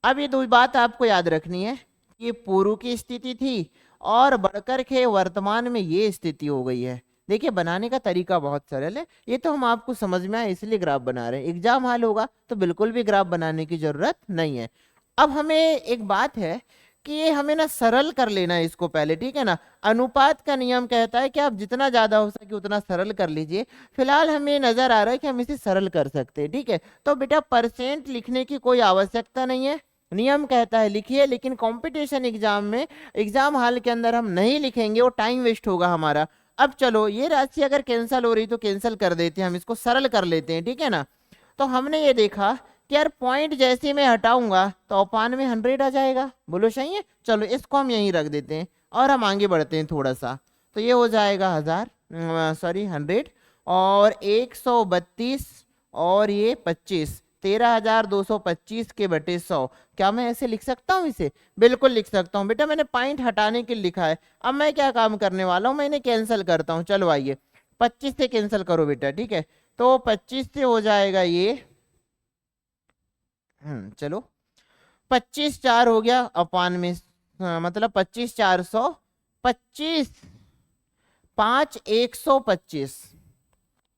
अब ये दो बात आपको याद रखनी है, ये पूर्व की स्थिति थी, और बढ़कर के वर्तमान में ये स्थिति हो गई है। देखिए, बनाने का तरीका बहुत सरल है, ये तो हम आपको समझ में आए इसलिए ग्राफ बना रहे हैं। एग्जाम हाल होगा तो बिल्कुल भी ग्राफ बनाने की जरूरत नहीं है। अब हमें एक बात है कि ये हमें ना सरल कर लेना है इसको पहले। ठीक है ना? अनुपात का नियम कहता है कि आप जितना ज्यादा हो सके उतना सरल कर लीजिए। फिलहाल हमें नजर आ रहा है कि हम इसे सरल कर सकते हैं। ठीक है, तो बेटा परसेंट लिखने की कोई आवश्यकता नहीं है, नियम कहता है लिखिए, लेकिन कंपटीशन एग्जाम में, एग्जाम हॉल के अंदर हम नहीं लिखेंगे, वो टाइम वेस्ट होगा हमारा। अब चलो, ये राशि अगर कैंसिल हो रही तो कैंसिल कर देते हैं, हम इसको सरल कर लेते हैं। ठीक है ना? तो हमने ये देखा कि यार पॉइंट जैसे मैं हटाऊंगा तो अपान में 100 आ जाएगा। बोलो सही है? चलो इसको हम यहीं रख देते हैं और हम आगे बढ़ते हैं थोड़ा सा। तो ये हो जाएगा 100, और 132, और ये 25, 13,225 के बटे 100। क्या मैं ऐसे लिख सकता हूँ इसे? बिल्कुल लिख सकता हूँ बेटा, मैंने पॉइंट हटाने के लिए लिखा है। अब मैं क्या काम करने वाला हूँ, मैंने कैंसिल करता हूँ। चलो आइए, 25 से कैंसिल करो बेटा। ठीक है, तो 25 से हो जाएगा ये, चलो 25 4 हो गया अपान में, मतलब 25 400, 25 5 125।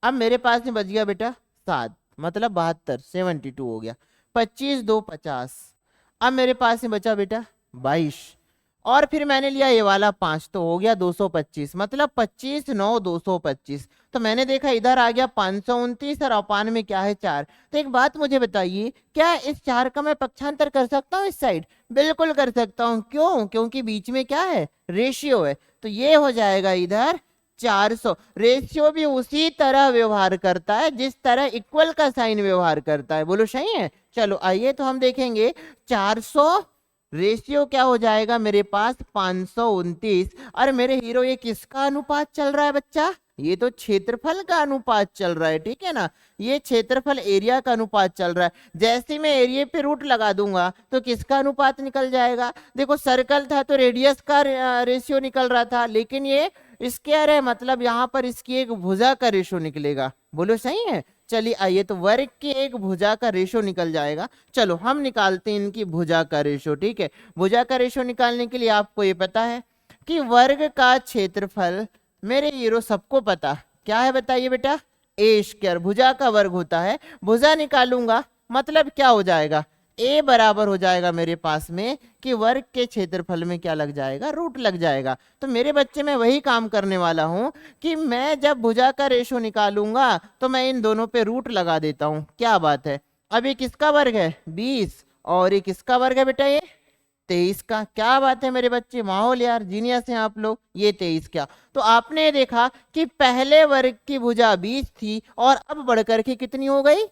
अब मेरे पास में बच गया बेटा 7, मतलब 72, 72 हो गया। 25 2 50। अब मेरे पास में बचा बेटा 22, और फिर मैंने लिया ये वाला 5, तो हो गया 225, मतलब 25 9 225। तो मैंने देखा इधर आ गया 529, और अपान में क्या है 4। तो एक बात मुझे बताइए, क्या इस 4 का मैं पक्षांतर कर सकता हूँ इस साइड? बिल्कुल कर सकता हूँ। क्यों? क्योंकि बीच में क्या है? रेशियो है। तो ये हो जाएगा इधर 400। रेशियो भी उसी तरह व्यवहार करता है जिस तरह इक्वल का साइन व्यवहार करता है। बोलो सही है? चलो आइए, तो हम देखेंगे 400 रेशियो क्या हो जाएगा मेरे पास 529। और मेरे हीरो, ये किसका अनुपात चल रहा है बच्चा? ये तो क्षेत्रफल का अनुपात चल रहा है, ठीक है ना। ये क्षेत्रफल एरिया का अनुपात चल रहा है। जैसे मैं एरिया पे रूट लगा दूंगा तो किसका अनुपात निकल जाएगा? देखो सर्कल था तो रेडियस का रेशियो निकल रहा था, लेकिन ये स्क्वायर है, मतलब यहाँ पर इसकी एक भुजा का रेशियो निकलेगा। बोलो सही है। चलिए आइए, तो वर्ग की एक भुजा का रेशो निकल जाएगा। चलो हम निकालते हैं इनकी भुजा का रेशो, ठीक है। भुजा का रेशो निकालने के लिए आपको ये पता है कि वर्ग का क्षेत्रफल, मेरे हीरो सबको पता क्या है, बताइए बेटा, ए स्क्वायर। भुजा का वर्ग होता है, भुजा निकालूंगा मतलब क्या हो जाएगा, ए बराबर हो जाएगा मेरे पास में कि वर्ग के क्षेत्रफल में क्या लग जाएगा, रूट लग जाएगा। तो मेरे बच्चे मैं वही काम करने वाला हूं कि मैं जब भुजा का रेशो निकालूंगा तो मैं इन दोनों पे रूट लगा देता हूं। क्या बात है। अब ये किसका वर्ग है, 20, और ये किसका वर्ग है बेटा, ये 23 का। क्या बात है मेरे बच्चे, माहौल यार, जीनियस हैं आप लोग। ये 23 क्या, तो आपने देखा कि पहले वर्ग की भुजा 20 थी और अब बढ़कर के कितनी हो गई,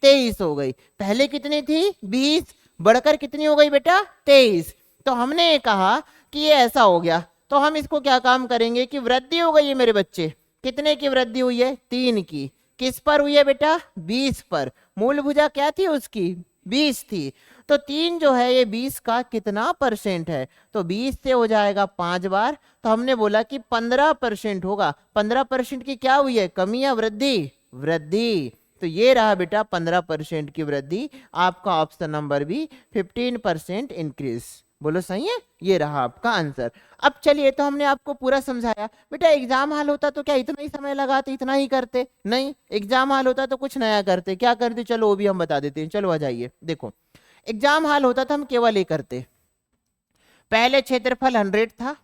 23 हो गई। पहले कितनी थी, 20, बढ़कर कितनी हो गई बेटा, 23। तो हमने ये कहा कि ये ऐसा हो गया, तो हम इसको क्या काम करेंगे कि वृद्धि हो गई है मेरे बच्चे। कितने की वृद्धि हुई है, 3 की। किस पर हुई है बेटा, 20 पर। मूल भुजा क्या थी उसकी, 20 थी। तो 3 जो है ये 20 का कितना परसेंट है, तो 20 से हो जाएगा 5 बार, तो हमने बोला कि 15% होगा। 15% की क्या हुई है, कमी या वृद्धि, वृद्धि। तो ये रहा बेटा 15% की वृद्धि। आपका ऑप्शन नंबर बी 15% इंक्रीज। बोलो सही है, ये रहा आपका आंसर। अब चलिए, तो हमने आपको पूरा समझाया। बेटा एग्जाम हाल होता तो क्या इतना ही समय लगाते, इतना ही करते? नहीं, एग्जाम हाल होता तो कुछ नया करते। क्या करते, चलो वो भी हम बता देते हैं। चलो आ जाइए, देखो एग्जाम हाल होता तो हम केवल ये करते, पहले क्षेत्रफल 100 था,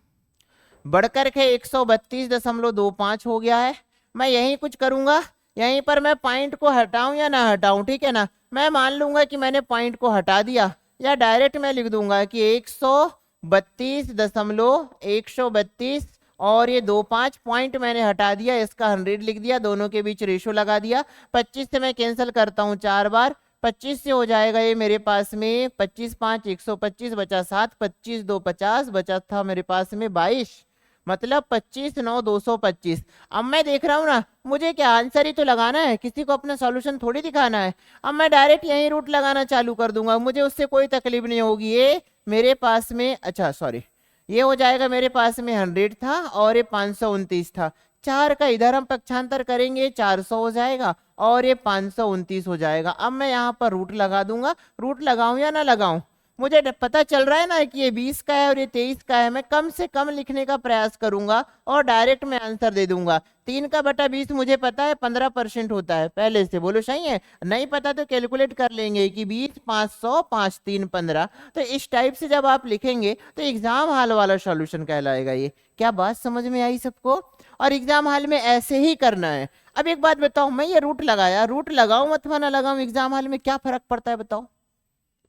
बढ़कर के 132.25 हो गया है। मैं यही कुछ करूंगा, यहीं पर मैं पॉइंट को हटाऊं या ना हटाऊं, ठीक है ना। मैं मान लूंगा कि मैंने पॉइंट को हटा दिया, या डायरेक्ट मैं लिख दूंगा कि 132.132 और ये 25 पॉइंट मैंने हटा दिया, इसका 100 लिख दिया, दोनों के बीच रेशो लगा दिया। 25 से मैं कैंसिल करता हूँ 4 बार, 25 से हो जाएगा ये मेरे पास में 25 5 125 बचा 7, 25 2 50, बचा था मेरे पास में 22, मतलब 25 9 225। अब मैं देख रहा हूँ ना, मुझे क्या आंसर ही तो लगाना है, किसी को अपना सॉल्यूशन थोड़ी दिखाना है। अब मैं डायरेक्ट यही रूट लगाना चालू कर दूंगा, मुझे उससे कोई तकलीफ नहीं होगी। ये मेरे पास में, अच्छा सॉरी, ये हो जाएगा मेरे पास में 100 था और ये 529 था। 4 का इधर हम पक्षांतर करेंगे 400 हो जाएगा और ये 529 हो जाएगा। अब मैं यहाँ पर रूट लगा दूंगा। रूट लगाऊं या ना लगाऊं, मुझे पता चल रहा है ना कि ये 20 का है और ये 23 का है। मैं कम से कम लिखने का प्रयास करूंगा और डायरेक्ट मैं आंसर दे दूंगा। 3 का बटा 20 मुझे पता है 15% होता है पहले से। बोलो सही है, नहीं पता तो कैलकुलेट कर लेंगे कि 20 500 5 3 15। तो इस टाइप से जब आप लिखेंगे तो एग्जाम हाल वाला सॉल्यूशन कहलाएगा ये। क्या बात समझ में आई सबको? और एग्जाम हाल में ऐसे ही करना है। अब एक बात बताओ, मैं ये रूट लगाया, रूट लगाऊं अथवा ना लगाऊं, एग्जाम हाल में क्या फर्क पड़ता है बताओ?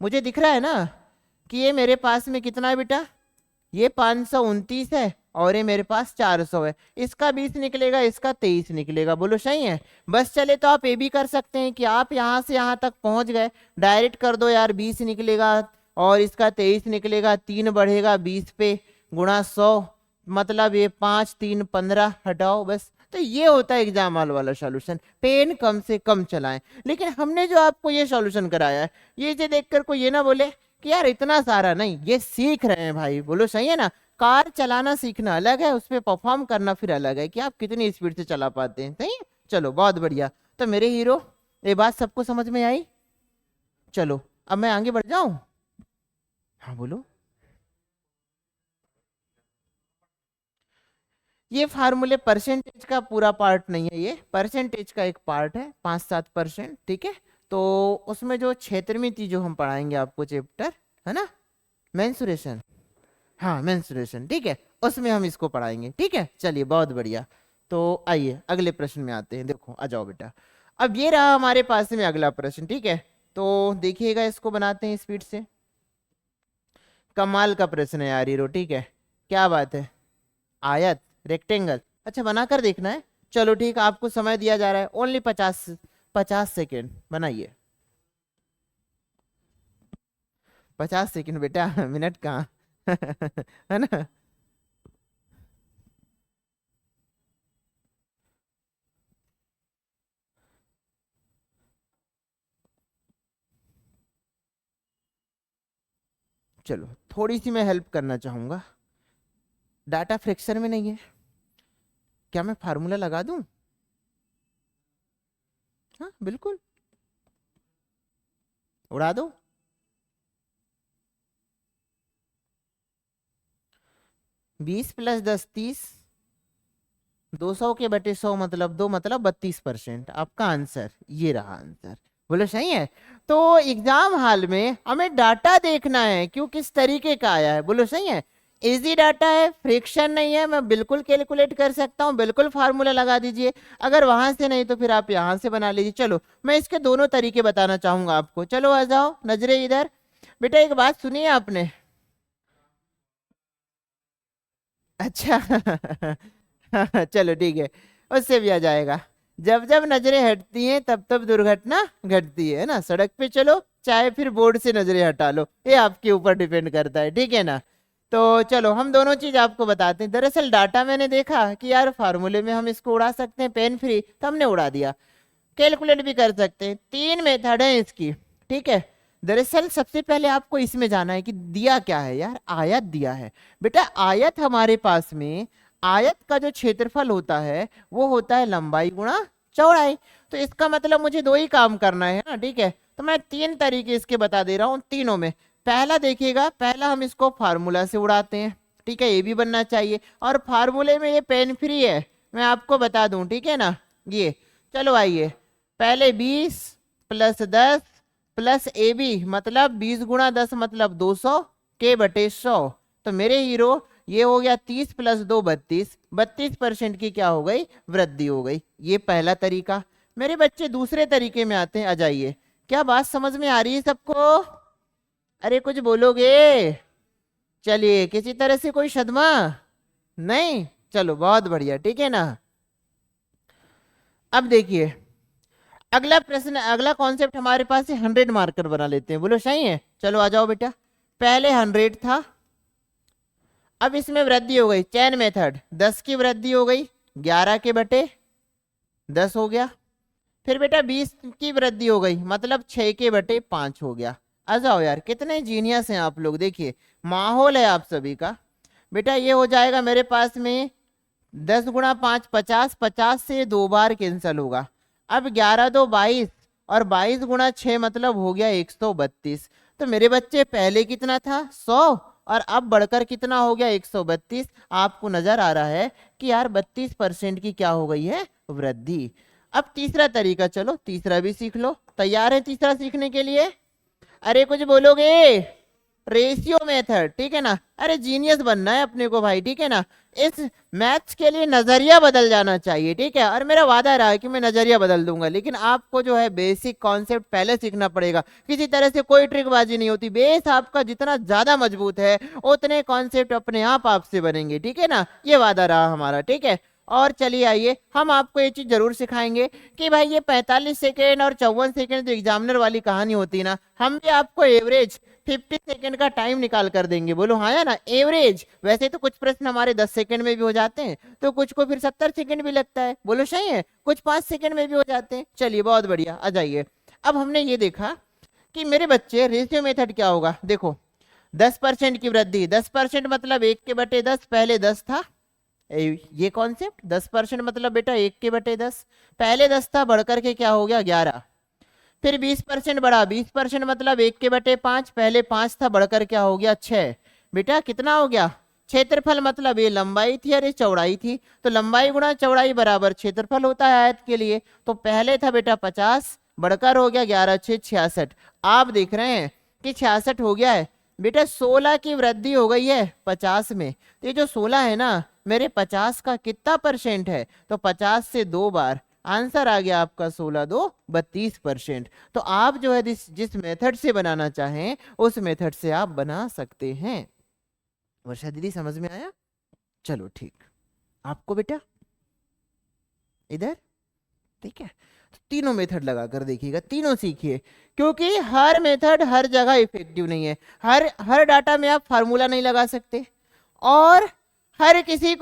मुझे दिख रहा है ना कि ये मेरे पास में कितना है बेटा, ये 529 है और ये मेरे पास 400 है। इसका 20 निकलेगा, इसका 23 निकलेगा। बोलो सही है। बस चले तो आप ये भी कर सकते हैं कि आप यहां से यहां तक पहुंच गए, डायरेक्ट कर दो यार, 20 निकलेगा और इसका 23 निकलेगा, 3 बढ़ेगा 20 पे गुणा 100, मतलब ये 5 3 15, हटाओ बस। तो ये होता है एग्जाम हॉल वाला सॉल्यूशन। पेन कम से कम चलाएं। लेकिन हमने जो आपको ये सॉल्यूशन कराया है, ये जो देखकर कोई ये ना बोले कि यार इतना सारा नहीं, ये सीख रहे हैं भाई। बोलो सही है ना। कार चलाना सीखना अलग है, उस पर परफॉर्म करना फिर अलग है कि आप कितनी स्पीड से चला पाते हैं। सही है, चलो बहुत बढ़िया। तो मेरे हीरो, ये बात सबको समझ में आई? चलो अब मैं आगे बढ़ जाऊं। हाँ बोलो। ये फार्मूले परसेंटेज का पूरा पार्ट नहीं है, ये परसेंटेज का एक पार्ट है, 5-7%, ठीक है। तो उसमें जो क्षेत्रमिति जो हम पढ़ाएंगे आपको चैप्टर, है ना, मेंसुरेशन, हाँ मेंसुरेशन, ठीक है, उसमें हम इसको पढ़ाएंगे। ठीक है, चलिए बहुत बढ़िया। तो आइए अगले प्रश्न में आते हैं। देखो आ जाओ बेटा। अब ये रहा हमारे पास में अगला प्रश्न, ठीक है। तो देखिएगा, इसको बनाते हैं स्पीड से। कमाल का प्रश्न है यार हीरो, ठीक है, क्या बात है। आयत, रेक्टेंगल, अच्छा बनाकर देखना है। चलो ठीक है, आपको समय दिया जा रहा है ओनली 50 सेकेंड, बनाइए। 50 सेकेंड बेटा, मिनट कहाँ है ना। चलो थोड़ी सी मैं हेल्प करना चाहूंगा। डाटा फ्रैक्शन में नहीं है, क्या मैं फार्मूला लगा दूं? हाँ बिल्कुल, उड़ा दो। 20 + 10 30, 200 के बटे 100 मतलब 2, मतलब 32%। आपका आंसर ये रहा आंसर। बोलो सही है। तो एग्जाम हाल में हमें डाटा देखना है क्यों किस तरीके का आया है। बोलो सही है। इजी डाटा है, फ्रिक्शन नहीं है, मैं बिल्कुल कैलकुलेट कर सकता हूँ, बिल्कुल फार्मूला लगा दीजिए। अगर वहां से नहीं तो फिर आप यहाँ से बना लीजिए। चलो मैं इसके दोनों तरीके बताना चाहूंगा आपको। चलो आ जाओ, नजरे इधर। बेटा एक बात सुनिए आपने। अच्छा चलो ठीक है, उससे भी आ जाएगा। जब जब नजरें हटती हैं तब तब दुर्घटना घटती है ना। सड़क पे चलो चाहे फिर बोर्ड से नजरें हटा लो, ये आपके ऊपर डिपेंड करता है, ठीक है ना। तो चलो हम दोनों चीज आपको बताते हैं। दरअसल डाटा मैंने देखा कि यार फार्मूले में हम इसको उड़ा सकते हैं पेन फ्री, तो हमने उड़ा दिया। कैलकुलेट भी कर सकते हैं, 3 मेथड है इसकी, ठीक है। दरअसल सबसे पहले आपको इसमें जाना है कि दिया क्या है यार, आयत दिया है। बेटा आयत हमारे पास में, आयत का जो क्षेत्रफल होता है वो होता है लंबाई गुणा चौड़ाई। तो इसका मतलब मुझे दो ही काम करना है ना, ठीक है। तो मैं 3 तरीके इसके बता दे रहा हूँ, तीनों में। पहला देखिएगा, पहला हम इसको फार्मूला से उड़ाते हैं, ठीक है, ये भी बनना चाहिए। और फार्मूले में ये पेन फ्री है, मैं आपको बता दूं, ठीक है ना। ये चलो आइए, पहले 20 + 10 + AB मतलब 20 × 10 मतलब 200 के बटे 100। तो मेरे हीरो ये हो गया 30 + 2 32, 32% की क्या हो गई, वृद्धि हो गई। ये पहला तरीका। मेरे बच्चे दूसरे तरीके में आते हैं, आ जाइए। क्या बात समझ में आ रही है सबको? अरे कुछ बोलोगे? चलिए, किसी तरह से कोई सदमा नहीं? चलो बहुत बढ़िया, ठीक है ना। अब देखिए अगला प्रश्न, अगला कॉन्सेप्ट हमारे पास है 100 मार्कर बना लेते हैं। बोलो सही है। चलो आ जाओ बेटा। पहले 100 था, अब इसमें वृद्धि हो गई, चैन मेथड, 10 की वृद्धि हो गई, 11 के बटे 10 हो गया। फिर बेटा 20 की वृद्धि हो गई, मतलब 6 के बटे 5 हो गया। आ जाओ यार, कितने जीनियस हैं आप लोग, देखिए माहौल है आप सभी का। बेटा ये हो जाएगा मेरे पास में 10 × 5 50, 50 से 2 बार कैंसिल होगा। अब 11 2 22, और 22 × 6 मतलब हो गया 132। तो मेरे बच्चे पहले कितना था 100, और अब बढ़कर कितना हो गया 132। आपको नजर आ रहा है कि यार 32% की क्या हो गई है, वृद्धि। अब तीसरा तरीका, चलो तीसरा भी सीख लो। तैयार है तीसरा सीखने के लिए? अरे कुछ बोलोगे? रेशियो मेथड, ठीक है ना। अरे जीनियस बनना है अपने को भाई, ठीक है ना। इस मैथ्स के लिए नजरिया बदल जाना चाहिए, ठीक है। और मेरा वादा रहा है कि मैं नजरिया बदल दूंगा, लेकिन आपको जो है बेसिक कॉन्सेप्ट पहले सीखना पड़ेगा। किसी तरह से कोई ट्रिकबाजी नहीं होती। बेस आपका जितना ज्यादा मजबूत है उतने कॉन्सेप्ट अपने आप आपसे बनेंगे, ठीक है ना। ये वादा रहा हमारा, ठीक है। और चलिए आइए, हम आपको ये चीज जरूर सिखाएंगे कि भाई ये 45 सेकेंड और 54 सेकेंड जो एग्जामिनर वाली कहानी होती है ना, हम भी आपको एवरेज 50 सेकेंड का टाइम निकाल कर देंगे। बोलो हाँ या ना, एवरेज। वैसे तो कुछ प्रश्न हमारे 10 सेकेंड में भी हो जाते हैं, तो कुछ को फिर 70 सेकेंड भी लगता है। बोलो सही है। कुछ 5 सेकेंड में भी हो जाते हैं। चलिए बहुत बढ़िया, आ जाइए। अब हमने ये देखा कि मेरे बच्चे रेशियो मेथड क्या होगा। देखो 10% की वृद्धि, 10% मतलब 1 के बटे 10, पहले 10 था। ये कॉन्सेप्ट 10% मतलब बेटा 1 के बटे 10, पहले 10 था बढ़कर के क्या हो गया 11। फिर 20% बढ़ा, 20% मतलब 1 के बटे 5, पहले 5 था बढ़कर क्या हो गया 6। बेटा कितना हो गया, क्षेत्रफल मतलब ये लंबाई थी और ये चौड़ाई थी, तो लंबाई गुणा चौड़ाई बराबर क्षेत्रफल होता है आयत के लिए। तो पहले था बेटा 50, बढ़कर हो गया 11 6 66। आप देख रहे हैं कि 66 हो गया है। बेटा 16 की वृद्धि हो गई है 50 में। तो ये जो 16 है ना मेरे 50 का कितना परसेंट है, तो 50 से 2 बार, आंसर आ गया आपका 16 2 32%। तो आप जो है जिस मेथड से बनाना चाहें उस मेथड से आप बना सकते हैं। वर्षा दीदी समझ में आया? चलो ठीक। आपको बेटा इधर, ठीक है। तो तीनों मेथड लगा कर देखिएगा, तीनों सीखिए, क्योंकि हर मेथड हर जगह इफेक्टिव नहीं है। हर हर डाटा में आप फार्मूला नहीं लगा सकते, और हर किसी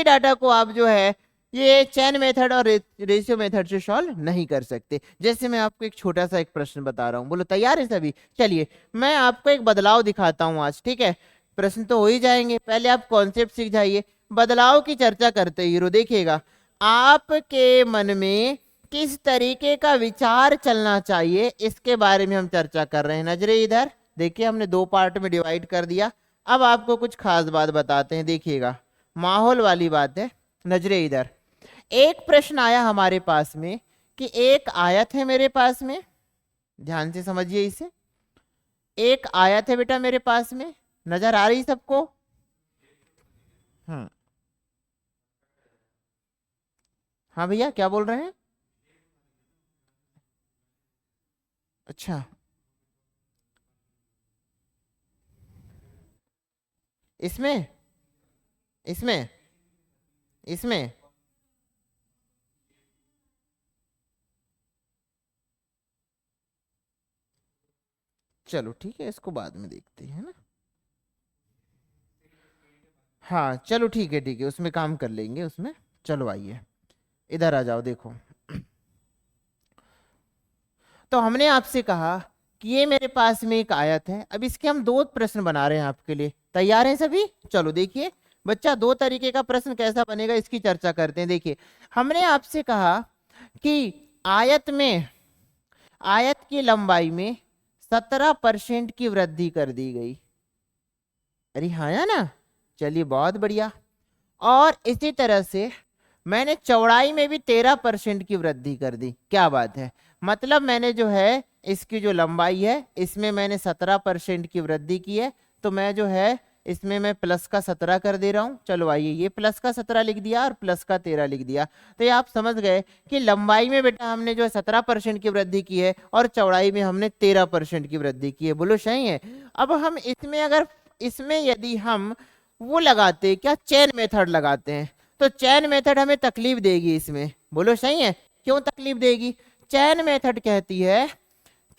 डाटा को आप जो है ये चेन मेथड और रेशियो मेथड से सॉल्व नहीं कर सकते। जैसे मैं आपको एक छोटा सा एक प्रश्न बता रहा हूँ, बोलो तैयार है सभी? चलिए मैं आपको एक बदलाव दिखाता हूँ आज, ठीक है? प्रश्न तो हो ही जाएंगे, पहले आप कॉन्सेप्ट सीख जाइए। बदलाव की चर्चा करते हीरो, देखिएगा आपके मन में किस तरीके का विचार चलना चाहिए, इसके बारे में हम चर्चा कर रहे हैं। नजरे इधर देखिए, हमने दो पार्ट में डिवाइड कर दिया। अब आपको कुछ खास बात बताते हैं, देखिएगा माहौल वाली बात है। नजरे इधर, एक प्रश्न आया हमारे पास में कि एक आयत है मेरे पास में, ध्यान से समझिए इसे। एक आयत है बेटा मेरे पास में, नजर आ रही सबको? हाँ भैया क्या बोल रहे हैं? अच्छा, इसमें इसमें इसमें चलो ठीक है, इसको बाद में देखते हैं ना। हाँ चलो ठीक है, ठीक है, उसमें काम कर लेंगे उसमें। चलो आइए इधर आ जाओ, देखो तो हमने आपसे कहा कि ये मेरे पास में एक आयत है। अब इसके हम दो प्रश्न बना रहे हैं आपके लिए, तैयार हैं सभी? चलो देखिए बच्चा, दो तरीके का प्रश्न कैसा बनेगा इसकी चर्चा करते हैं। देखिए हमने आपसे कहा कि आयत में, आयत की लंबाई में 17% की वृद्धि कर दी गई। अरे हाँ या ना? चलिए बहुत बढ़िया। और इसी तरह से मैंने चौड़ाई में भी 13% की वृद्धि कर दी। क्या बात है, मतलब मैंने जो है इसकी जो लंबाई है इसमें मैंने 17% की वृद्धि की है। तो मैं जो है इसमें मैं प्लस का 17 कर दे रहा हूं। चलो आइए, ये प्लस का 17 लिख दिया और प्लस का 13 लिख दिया। तो ये आप समझ गए कि लंबाई में बेटा हमने जो है 17% की वृद्धि की है और चौड़ाई में हमने 13% की वृद्धि की है। बोलो सही है? अब हम इसमें अगर इसमें यदि हम वो लगाते, क्या चेन मेथड लगाते हैं, तो चैन मेथड हमें तकलीफ देगी इसमें। बोलो सही है? क्यों तकलीफ देगी? चैन मेथड कहती है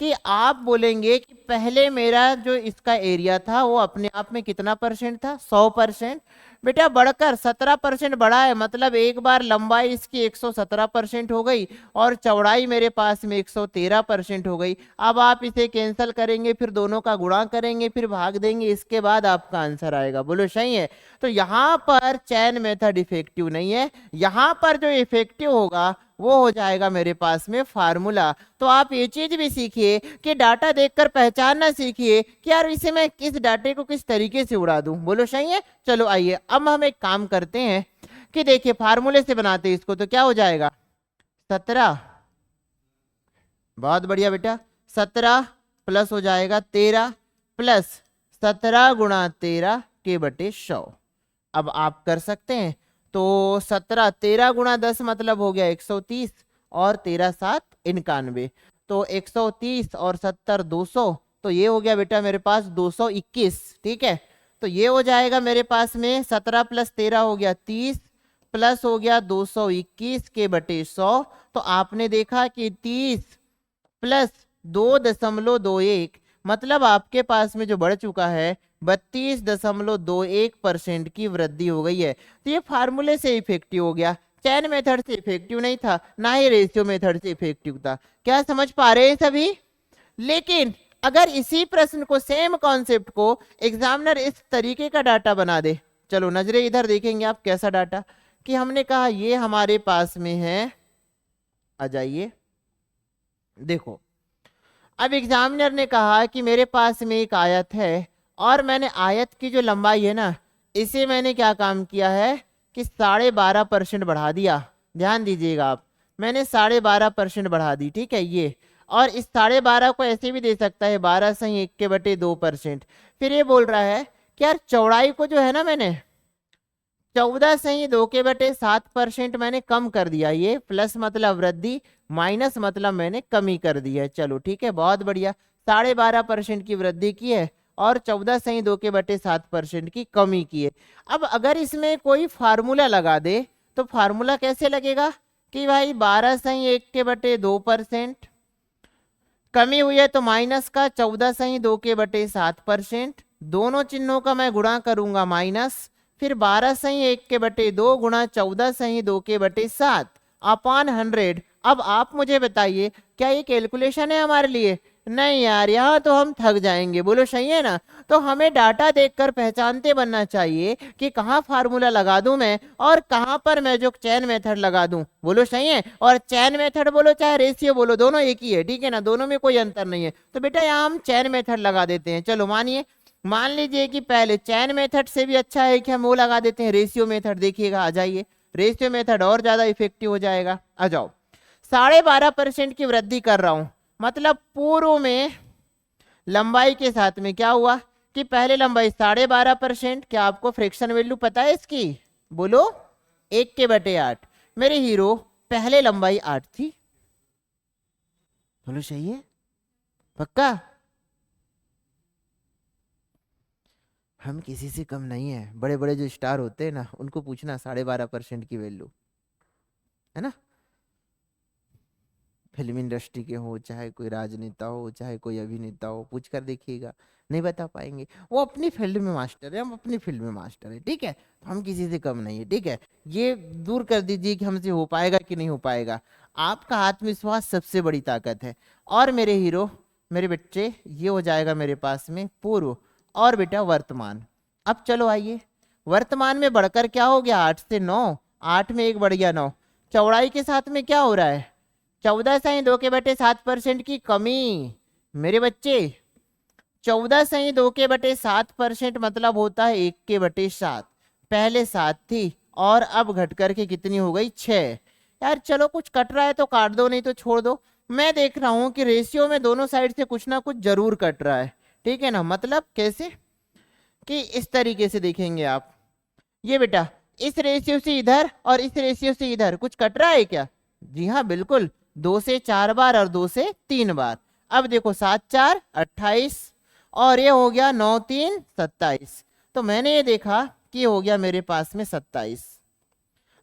कि आप बोलेंगे कि पहले मेरा जो इसका एरिया था वो अपने आप में कितना परसेंट था? 100%। बेटा बढ़कर 17% बढ़ा है, मतलब एक बार लंबाई इसकी 117% हो गई और चौड़ाई मेरे पास में 113% हो गई। अब आप इसे कैंसिल करेंगे, फिर दोनों का गुणा करेंगे, फिर भाग देंगे, इसके बाद आपका आंसर आएगा। बोलो सही है? तो यहाँ पर चैन मेथड इफेक्टिव नहीं है, यहाँ पर जो इफेक्टिव होगा वो हो जाएगा मेरे पास में फार्मूला। तो आप ये चीज भी सीखिए कि डाटा देखकर पहचानना सीखिए कि यार इसे मैं किस डाटे को किस तरीके से उड़ा दूं। बोलो सही है? चलो आइए अब हम एक काम करते हैं कि देखिए फार्मूले से बनाते हैं इसको। तो क्या हो जाएगा? 17, बहुत बढ़िया बेटा, 17 प्लस हो जाएगा 13 प्लस 17 गुणा 13 के बटे 100। अब आप कर सकते हैं, तो 17 13 गुणा 10 मतलब हो गया 130 और 13 7 91। तो 130 और 70 200, तो ये हो गया बेटा मेरे पास 221। ठीक है, तो ये हो जाएगा मेरे पास में 17 प्लस 13 हो गया 30 प्लस हो गया 221 के बटे 100। तो आपने देखा कि 30 प्लस 2.21 मतलब आपके पास में जो बढ़ चुका है 32.21% की वृद्धि हो गई है। तो ये फार्मूले से इफेक्टिव हो गया, चैन मेथड से इफेक्टिव नहीं था, ना ही रेशियो मेथड से इफेक्टिव था। क्या समझ पा रहे हैं सभी? लेकिन अगर इसी प्रश्न को, सेम कॉन्सेप्ट को एग्जामिनर इस तरीके का डाटा बना दे, चलो नजरे इधर देखेंगे आप कैसा डाटा, कि हमने कहा ये हमारे पास में है, आ जाइए देखो। अब एग्जामिनर ने कहा कि मेरे पास में एक आयत है और मैंने आयत की जो लंबाई है ना, इसे मैंने क्या काम किया है कि 12.5% बढ़ा दिया। ध्यान दीजिएगा आप, मैंने 12.5% बढ़ा दी। ठीक है, ये और इस 12.5 को ऐसे भी दे सकता है 12 सही 1 के बटे 2%। फिर ये बोल रहा है कि यार चौड़ाई को जो है ना मैंने 14 सही 2 के बटे 7% मैंने कम कर दिया। ये प्लस मतलब वृद्धि, माइनस मतलब मैंने कमी कर दी है। चलो ठीक है, बहुत बढ़िया, 12.5% की वृद्धि की है और 14 सही 2 के बटे 7% की कमी की है। अब अगर इसमें कोई फार्मूला लगा दे तो फार्मूला कैसे लगेगा कि भाई 12 सही 1 के बटे 2%, कमी हुई है तो माइनस का 14 सही 2 के बटे 7%, दोनों चिन्हों का मैं गुणा करूंगा माइनस, फिर 12 सही 1/2 गुणा 14 सही 2/7 अपॉन 100। अब आप मुझे बताइए क्या ये कैलकुलेशन है हमारे लिए? नहीं यार, यहाँ तो हम थक जाएंगे। बोलो सही है ना? तो हमें डाटा देखकर पहचानते बनना चाहिए कि कहाँ फार्मूला लगा दूं मैं और कहाँ पर मैं जो चैन मेथड लगा दूं। बोलो सही है? और चैन मेथड बोलो चाहे रेशियो बोलो, दोनों एक ही है, ठीक है ना? दोनों में कोई अंतर नहीं है। तो बेटा यहाँ हम चैन मेथड लगा देते हैं। चलो मानिए, मान लीजिए कि पहले चैन मेथड से भी अच्छा है कि हम वो लगा देते हैं रेशियो मेथड। देखिएगा, आ जाइए, रेशियो मेथड और ज्यादा इफेक्टिव हो जाएगा। आ जाओ। 12.5% की वृद्धि कर रहा हूं, मतलब पूर्व में लंबाई के साथ में क्या हुआ कि पहले लंबाई 12.5%। क्या आपको फ्रैक्शन वैल्यू पता है इसकी? बोलो। 1/8। मेरे हीरो पहले लंबाई 8 थी। बोलो सही है? पक्का? हम किसी से कम नहीं है। बड़े बड़े जो स्टार होते हैं ना, उनको पूछना 12.5% की वैल्यू, है ना? फिल्म इंडस्ट्री के हो, चाहे कोई राजनेता हो, चाहे कोई अभिनेता हो, पूछ कर देखिएगा, नहीं बता पाएंगे। वो अपनी फील्ड में मास्टर है, हम अपनी फील्ड में मास्टर है, ठीक है? तो हम किसी से कम नहीं है, ठीक है? ये दूर कर दीजिए कि हमसे हो पाएगा कि नहीं हो पाएगा। आपका आत्मविश्वास सबसे बड़ी ताकत है। और मेरे हीरो, मेरे बच्चे, ये हो जाएगा मेरे पास में पूर्व और बेटा वर्तमान। अब चलो आइए, वर्तमान में बढ़कर क्या हो गया? 8 से 9, 8 में 1 बढ़ गया 9। चौड़ाई के साथ में क्या हो रहा है? 14 सही 2/7% की कमी। मेरे बच्चे 14 सही 2/7% मतलब होता है 1/7। पहले 7 थी और अब घट करके कितनी हो गई? 6। यार चलो, कुछ कट रहा है तो काट दो, नहीं तो छोड़ दो। मैं देख रहा हूं कि रेशियो में दोनों साइड से कुछ ना कुछ जरूर कट रहा है, ठीक है ना? मतलब कैसे कि इस तरीके से देखेंगे आप, ये बेटा इस रेशियो से इधर और इस रेशियो से इधर कुछ कट रहा है क्या? जी हाँ बिल्कुल, 2 से 4 बार और 2 से 3 बार। अब देखो 7 4 28 और ये हो गया 9 3 27। तो मैंने ये देखा कि ये हो गया मेरे पास में 27।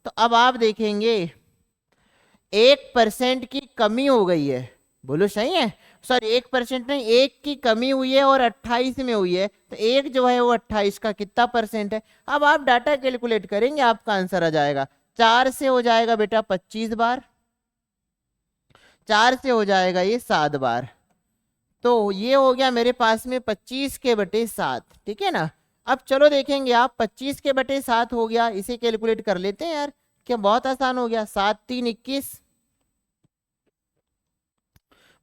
तो अब आप देखेंगे 1% की कमी हो गई है। बोलो सही है? सॉरी 1% नहीं, 1 की कमी हुई है और 28 में हुई है। तो एक जो है वो 28 का कितना परसेंट है? अब आप डाटा कैलकुलेट करेंगे, आपका आंसर आ जाएगा। 4 से हो जाएगा बेटा 25 बार, 4 से हो जाएगा ये 7 बार। तो ये हो गया मेरे पास में 25/7, ठीक है ना? अब चलो देखेंगे आप, 25/7 हो गया, इसे कैलकुलेट कर लेते हैं यार। क्या बहुत आसान हो गया। 7 3 21,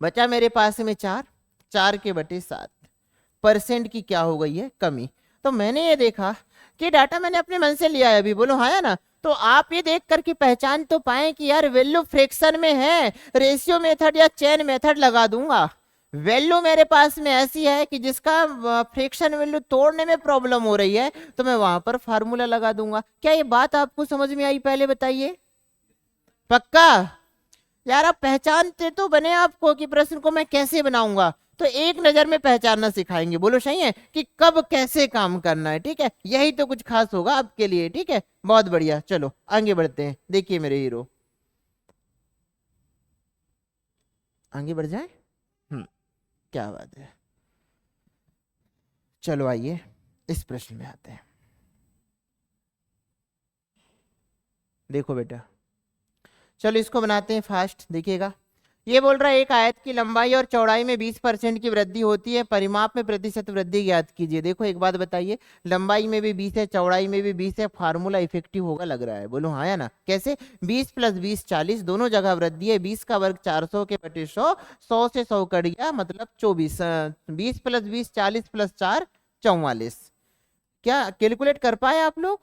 बचा मेरे पास में 4, 4/7% की क्या हो गई है? कमी। तो मैंने ये देखा कि डाटा मैंने अपने मन से लिया है अभी। बोलो हाँ या ना? तो आप ये देख करके पहचान तो पाए कि यार वैल्यू फ्रैक्शन में है, रेशियो मेथड या चेन मेथड लगा दूंगा। वैल्यू मेरे पास में ऐसी है कि जिसका फ्रैक्शन वैल्यू तोड़ने में प्रॉब्लम हो रही है, तो मैं वहां पर फार्मूला लगा दूंगा। क्या ये बात आपको समझ में आई? पहले बताइए। पक्का? यार आप पहचानते तो बने आपको कि प्रश्न को मैं कैसे बनाऊंगा, तो एक नजर में पहचानना सिखाएंगे। बोलो सही है? कि कब कैसे काम करना है, ठीक है? यही तो कुछ खास होगा आपके लिए, ठीक है? बहुत बढ़िया, चलो आगे बढ़ते हैं। देखिए मेरे हीरो, आगे बढ़ जाए। क्या बात है। चलो आइए इस प्रश्न में आते हैं। देखो बेटा, चलो इसको बनाते हैं फास्ट। देखिएगा, ये बोल रहा है एक आयत की लंबाई और चौड़ाई में 20% की वृद्धि होती है, परिमाप में प्रतिशत वृद्धि ज्ञात कीजिए। देखो एक बात बताइए, लंबाई में भी 20 है, चौड़ाई में भी 20 है, फार्मूला इफेक्टिव होगा लग रहा है। बोलो हाँ या ना? कैसे? 20 + 20 40, दोनों जगह वृद्धि है। 20 का वर्ग 400/100, 100 से 100 कट गया मतलब 24। 20 + 20 40 + 4 44। क्या कैलकुलेट कर पाए आप लोग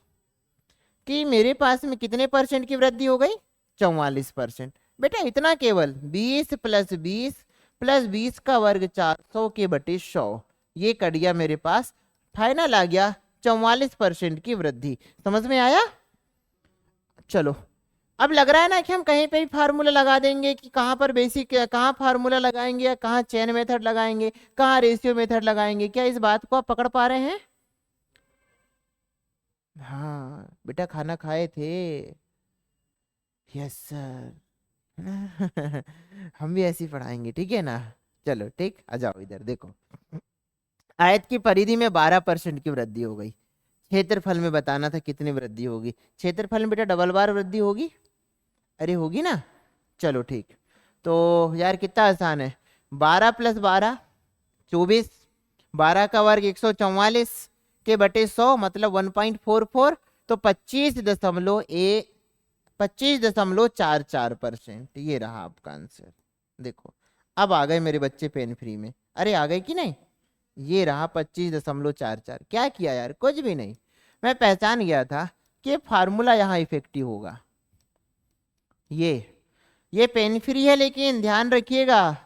कि मेरे पास में कितने परसेंट की वृद्धि हो गई? 44%। बेटा इतना केवल 20 + 20 + 20 का वर्ग 400/100, ये कट गया मेरे पास, फाइनल आ गया 44% की वृद्धि। समझ में आया? चलो, अब लग रहा है ना कि हम कहीं पे भी फार्मूला लगा देंगे, कि कहाँ पर बेसिक, कहाँ फार्मूला लगाएंगे या कहाँ चेन मेथड लगाएंगे, कहाँ रेशियो मेथड लगाएंगे। क्या इस बात को आप पकड़ पा रहे हैं? हाँ बेटा, खाना खाए थे। Yes sir. हम भी ऐसे ही पढ़ाएंगे, ठीक है ना? चलो ठीक, आ जाओ इधर देखो। आयत की परिधि में 12% की वृद्धि हो गई। क्षेत्रफल में बताना था कितनी वृद्धि होगी। क्षेत्रफल में बेटा डबल बार वृद्धि होगी, अरे होगी ना। चलो ठीक, तो यार कितना आसान है, 12 + 12 24, 12 का वर्ग 144 के बटे 100 मतलब 1.44, तो 25.44%, ये रहा आपका आंसर। देखो अब आ गए मेरे बच्चे पेन फ्री में, अरे आ गए कि नहीं, ये रहा 25.44। क्या किया यार, कुछ भी नहीं, मैं पहचान गया था कि फार्मूला यहाँ इफेक्टिव होगा। ये पेन फ्री है, लेकिन ध्यान रखिएगा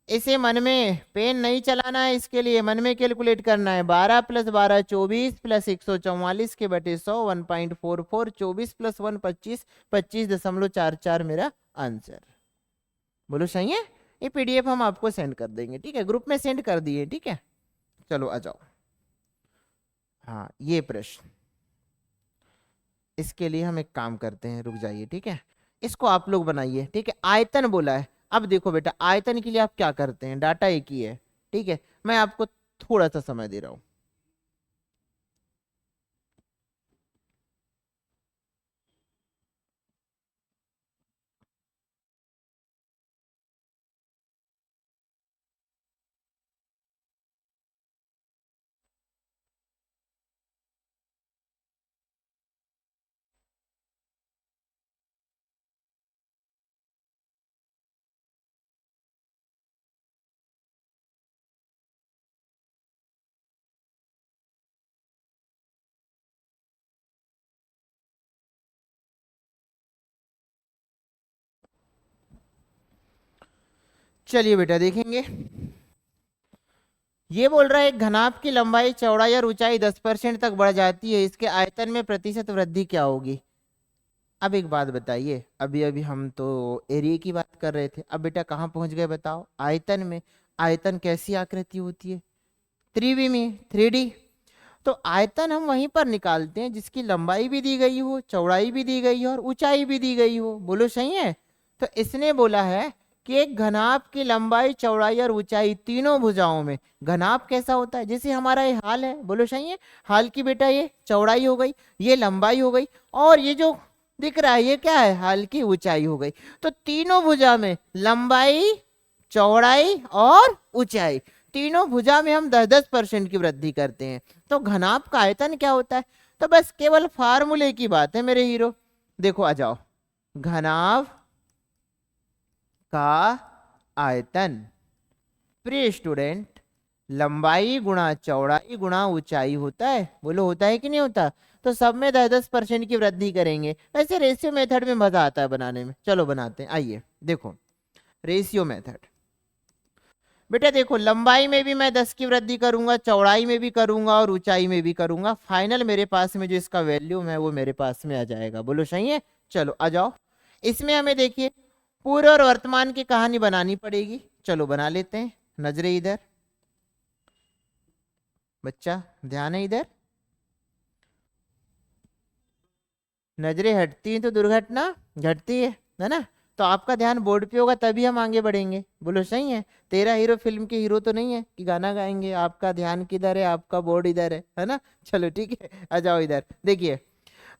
इसे मन में पेन नहीं चलाना है, इसके लिए मन में कैलकुलेट करना है। 12 + 12 24 प्लस 144 के बटे 100 1.44, 24 + 1 25, 25.44 मेरा आंसर। बोलो सही है। ये पीडीएफ हम आपको सेंड कर देंगे, ठीक है, ग्रुप में सेंड कर दिए, ठीक है। चलो आ जाओ। हाँ ये प्रश्न, इसके लिए हम एक काम करते हैं, रुक जाइए, ठीक है, इसको आप लोग बनाइए, ठीक है। आयतन बोला है, अब देखो बेटा आयतन के लिए आप क्या करते हैं, डाटा एक ही है, ठीक है, मैं आपको थोड़ा सा समय दे रहा हूं। चलिए बेटा देखेंगे, ये बोल रहा है एक घनाभ की लंबाई चौड़ाई और ऊंचाई 10% तक बढ़ जाती है, इसके आयतन में प्रतिशत वृद्धि क्या होगी। अब एक बात बताइए, अभी अभी हम तो एरिया की बात कर रहे थे, अब बेटा कहाँ पहुंच गए बताओ, आयतन में। आयतन कैसी आकृति होती है, त्रिविमी, 3D। तो आयतन हम वहीं पर निकालते हैं जिसकी लंबाई भी दी गई हो, चौड़ाई भी दी गई हो और ऊंचाई भी दी गई हो। बोलो सही है। तो इसने बोला है कि एक घनाभ की लंबाई चौड़ाई और ऊंचाई तीनों भुजाओं में, घनाभ कैसा होता है, जैसे हमारा ये हाल है, बोलो सही है, हाल की बेटा ये चौड़ाई हो गई, ये लंबाई हो गई, और ये जो दिख रहा है ये क्या है, हाल की ऊंचाई हो गई। तो तीनों भुजा में लंबाई, चौड़ाई और ऊंचाई, तीनों भुजा में हम 10-10% की वृद्धि करते हैं। तो घनाभ का आयतन क्या होता है, तो बस केवल फार्मूले की बात है मेरे हीरो। देखो आ जाओ, घनाभ का आयतन, प्रिय स्टूडेंट, लंबाई गुणा चौड़ाई गुणा ऊंचाई होता है। बोलो होता है कि नहीं होता। तो सब में 10-10% की वृद्धि करेंगे। वैसे रेशियो मेथड में मजा आता है बनाने में, चलो बनाते हैं, आइए देखो रेशियो मेथड। बेटा देखो लंबाई में भी मैं 10 की वृद्धि करूंगा, चौड़ाई में भी करूंगा और ऊंचाई में भी करूंगा, फाइनल मेरे पास में जो इसका वैल्यू है वो मेरे पास में आ जाएगा। बोलो सही है। चलो आ जाओ, इसमें हमें देखिए पूर्व और वर्तमान की कहानी बनानी पड़ेगी, चलो बना लेते हैं। नजरे इधर, बच्चा ध्यान है इधर, नजरें हटती हैं तो दुर्घटना घटती है ना। तो आपका ध्यान बोर्ड पे होगा तभी हम आगे बढ़ेंगे। बोलो सही है। तेरा हीरो फिल्म के हीरो तो नहीं है कि गाना गाएंगे, आपका ध्यान किधर है, आपका बोर्ड इधर है ना। चलो ठीक है, आ जाओ इधर देखिए।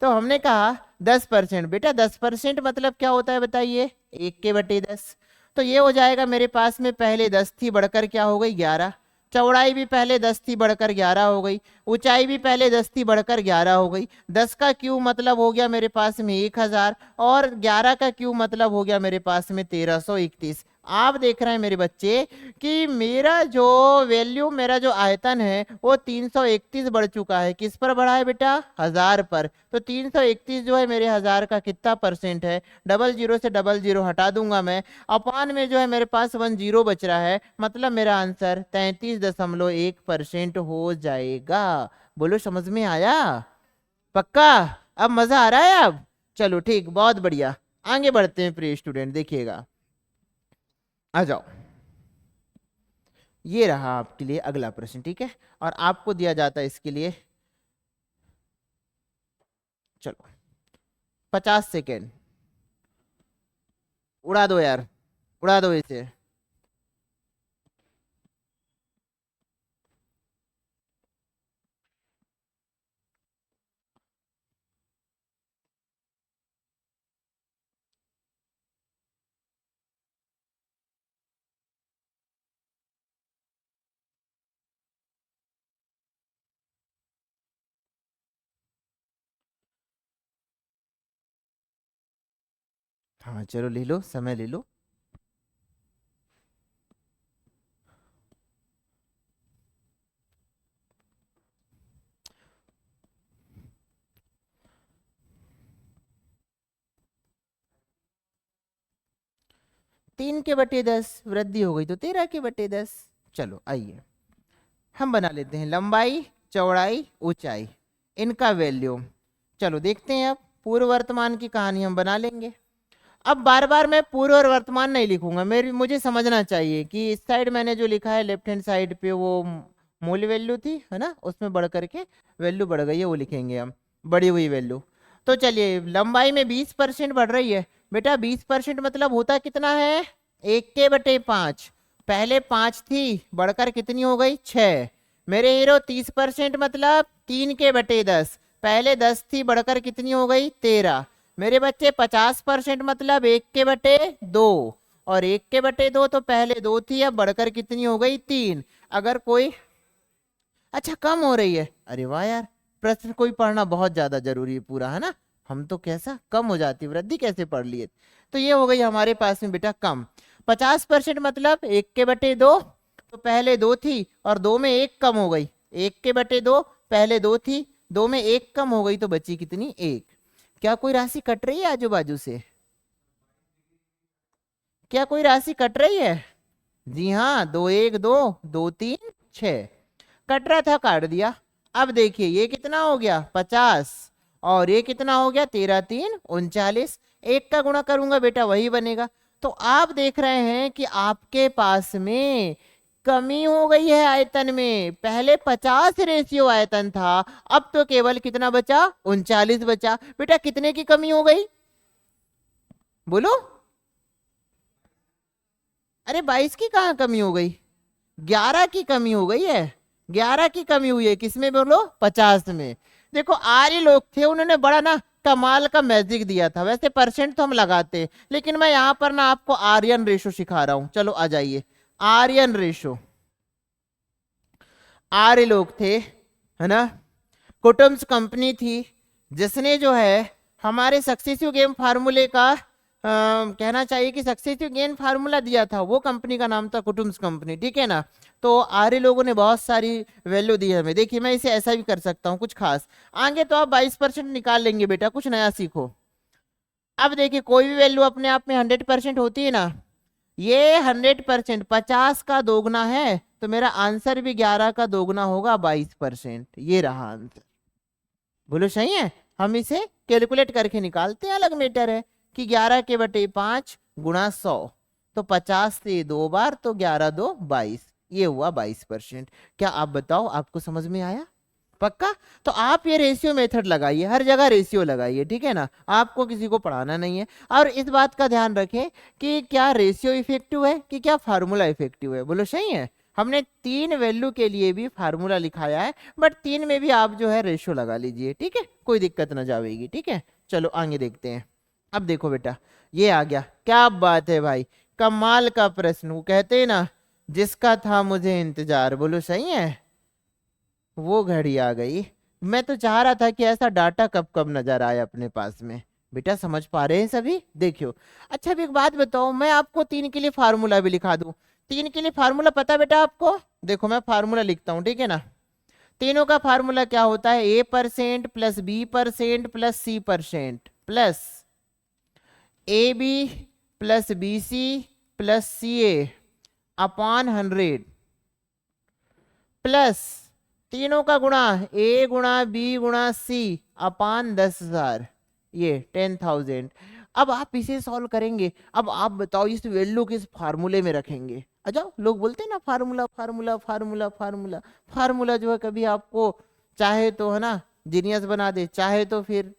तो हमने कहा 10%, बेटा 10% मतलब क्या होता है बताइए, 1/10। तो ये हो जाएगा मेरे पास में, पहले 10 थी बढ़कर क्या हो गई 11, चौड़ाई भी पहले 10 थी बढ़कर 11 हो गई, ऊंचाई भी पहले 10 थी बढ़कर 11 हो गई। 10 का क्यू मतलब हो गया मेरे पास में 1000, और 11 का क्यू मतलब हो गया मेरे पास में 1331। आप देख रहे हैं मेरे बच्चे कि मेरा जो वैल्यू, मेरा जो आयतन है वो 331 बढ़ चुका है। किस पर बढ़ा है बेटा, 1000 पर। तो 331 जो है मेरे 1000 का कितना परसेंट है, डबल जीरो से डबल जीरो हटा दूंगा मैं, अपान में जो है मेरे पास 1 जीरो बच रहा है, मतलब मेरा आंसर 33.1% हो जाएगा। बोलो समझ में आया, पक्का, अब मजा आ रहा है अब। चलो ठीक, बहुत बढ़िया, आगे बढ़ते हैं प्रिय स्टूडेंट, देखिएगा आ जाओ। ये रहा आपके लिए अगला प्रश्न, ठीक है, और आपको दिया जाता है इसके लिए, चलो 50 सेकेंड, उड़ा दो यार, उड़ा दो इसे। हाँ चलो ले लो, समय ले लो। तीन के बटे 10 वृद्धि हो गई तो 13 के बटे 10। चलो आइए हम बना लेते हैं लंबाई, चौड़ाई, ऊंचाई, इनका वैल्यू। चलो देखते हैं, अब पूर्व वर्तमान की कहानी हम बना लेंगे। अब बार बार मैं पूर्व और वर्तमान नहीं लिखूंगा, मुझे समझना चाहिए कि इस साइड मैंने जो लिखा है लेफ्ट हैंड साइड पे वो मूल वैल्यू थी, है ना, उसमें बढ़ करके वैल्यू बढ़ गई है, वो लिखेंगे हम, बढ़ी हुई वैल्यू। तो चलिए लंबाई में 20% बढ़ रही है। बेटा 20% मतलब होता कितना है, 1/5। पहले 5 थी, बढ़कर कितनी हो गई, 6। मेरे हीरो 30% मतलब 3/10। पहले 10 थी, बढ़कर कितनी हो गई, 13। मेरे बच्चे 50% मतलब 1/2, और 1/2 तो पहले 2 थी, अब बढ़कर कितनी हो गई, 3। अगर कोई, अच्छा कम हो रही है, अरे वाह यार, प्रश्न कोई पढ़ना बहुत ज्यादा जरूरी है पूरा, है ना। हम तो कैसा कम हो जाती, वृद्धि कैसे पढ़ लिए। तो ये हो गई हमारे पास में बेटा कम। 50% मतलब 1/2, तो पहले 2 थी और 2 में 1 कम हो गई, 1/2 पहले 2 थी, 2 में 1 कम हो गई तो बची कितनी, 1। क्या कोई राशि कट रही है आजू बाजू से, क्या कोई राशि कट रही है, जी हाँ, 2 1 2 2 3 6 कट रहा था, काट दिया। अब देखिए ये कितना हो गया, 50, और ये कितना हो गया, 13 3 39। एक का गुणा करूंगा बेटा वही बनेगा। तो आप देख रहे हैं कि आपके पास में कमी हो गई है आयतन में। पहले 50 रेशियो आयतन था, अब तो केवल कितना बचा, 39 बचा। बेटा कितने की कमी हो गई, बोलो। अरे 22 की कहाँ कमी हो गई, 11 की कमी हो गई है। 11 की कमी हुई है किसमें, बोलो, 50 में। देखो आर्य लोग थे, उन्होंने बड़ा ना कमाल का मैजिक दिया था। वैसे परसेंट तो हम लगाते हैं, लेकिन मैं यहाँ पर ना आपको आर्यन रेशो सिखा रहा हूँ। चलो आ जाइए, आर्यन रेशो। आर्य लोग थे, है ना, कुटुम्स कंपनी थी, जिसने जो है हमारे सक्सेसिव गेम फार्मूले का कहना चाहिए कि सक्सेसिव गेम फार्मूला दिया था, वो कंपनी का नाम था कुटुम्स कंपनी, ठीक है ना। तो आर्य लोगों ने बहुत सारी वैल्यू दी है हमें। देखिए मैं इसे ऐसा भी कर सकता हूँ कुछ खास, आगे तो आप 22% निकाल लेंगे बेटा, कुछ नया सीखो। अब देखिए कोई भी वैल्यू अपने आप में 100% होती है ना, ये 100% 50 का दोगुना है, तो मेरा आंसर भी 11 का दोगुना होगा, 22%। ये रहा आंसर, बोलो सही है। हम इसे कैलकुलेट करके निकालते हैं, अलग मैटर है कि 11/5 गुणा 100, तो 50 से 2 बार, तो 11 2 22, ये हुआ 22%। क्या आप बताओ, आपको समझ में आया, पक्का। तो आप ये रेशियो मेथड लगाइए, हर जगह रेशियो लगाइए, ठीक है ना, आपको किसी को पढ़ाना नहीं है। और इस बात का ध्यान रखें कि क्या रेशियो इफेक्टिव है कि क्या फार्मूला इफेक्टिव है, बोलो सही है। हमने 3 वैल्यू के लिए भी फार्मूला लिखाया है, बट 3 में भी आप जो है रेशियो लगा लीजिए, ठीक है, कोई दिक्कत ना जाएगी, ठीक है। चलो आगे देखते हैं। अब देखो बेटा ये आ गया, क्या बात है भाई, कमाल का प्रश्न। वो कहते हैं ना, जिसका था मुझे इंतजार, बोलो सही है, वो घड़ी आ गई। मैं तो चाह रहा था कि ऐसा डाटा कब कब नजर आए अपने पास में। बेटा समझ पा रहे हैं सभी, देखियो। अच्छा अब एक बात बताओ, मैं आपको 3 के लिए फार्मूला भी लिखा दूं। 3 के लिए फार्मूला पता है बेटा आपको, देखो मैं फार्मूला लिखता हूं, ठीक है ना। तीनों का फार्मूला क्या होता है, A% plus B% plus C% plus AB plus BC plus CA upon 100 plus तीनों का गुणा A गुणा B गुणा C अपान 10,000, ये 10,000। अब आप इसे सॉल्व करेंगे। अब आप बताओ इस वैल्यू किस फार्मूले में रखेंगे। अच्छा लोग बोलते हैं ना formula formula formula formula, formula जो है कभी आपको चाहे तो है ना जीनियस बना दे, चाहे तो फिर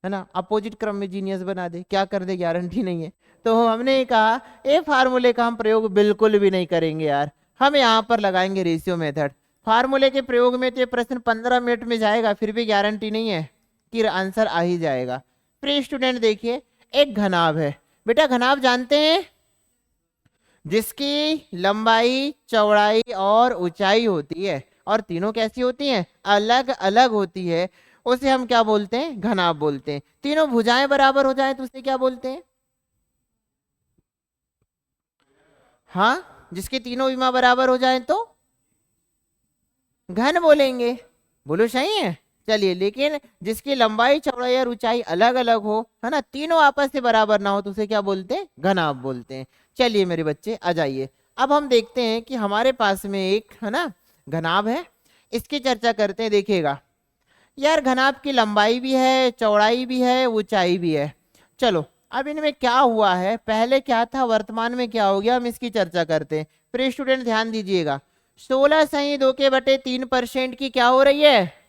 है ना अपोजिट क्रम में जीनियस बना दे, क्या कर दे गारंटी नहीं है। तो हमने कहा ये फार्मूले का हम प्रयोग बिल्कुल भी नहीं करेंगे यार, हम यहाँ पर लगाएंगे रेशियो मेथड। फार्मूले के प्रयोग में तो ये प्रश्न 15 मिनट में जाएगा, फिर भी गारंटी नहीं है कि आंसर आ ही जाएगा। प्रिय स्टूडेंट देखिए, एक घनाभ है बेटा, घनाभ जानते हैं, जिसकी लंबाई चौड़ाई और ऊंचाई होती है, और तीनों कैसी होती हैं, अलग अलग होती है, उसे हम क्या बोलते हैं, घनाभ बोलते हैं। तीनों भुजाएं बराबर हो जाए तो उसे क्या बोलते हैं, हाँ, जिसके तीनों विमा बराबर हो जाए तो घन बोलेंगे। बोलो सही है। चलिए, लेकिन जिसकी लंबाई चौड़ाई और ऊंचाई अलग अलग हो, है ना, तीनों आपस से बराबर ना हो, तो उसे क्या बोलते हैं? घनाभ बोलते हैं। चलिए मेरे बच्चे आ जाइए, अब हम देखते हैं कि हमारे पास में एक, है ना, घनाभ है, इसकी चर्चा करते हैं। देखिएगा यार, घनाभ की लंबाई भी है, चौड़ाई भी है, ऊंचाई भी है। चलो, अब इनमें क्या हुआ है, पहले क्या था, वर्तमान में क्या हो गया, हम इसकी चर्चा करते हैं। प्रिय स्टूडेंट ध्यान दीजिएगा, 16/2/3% की क्या हो रही है?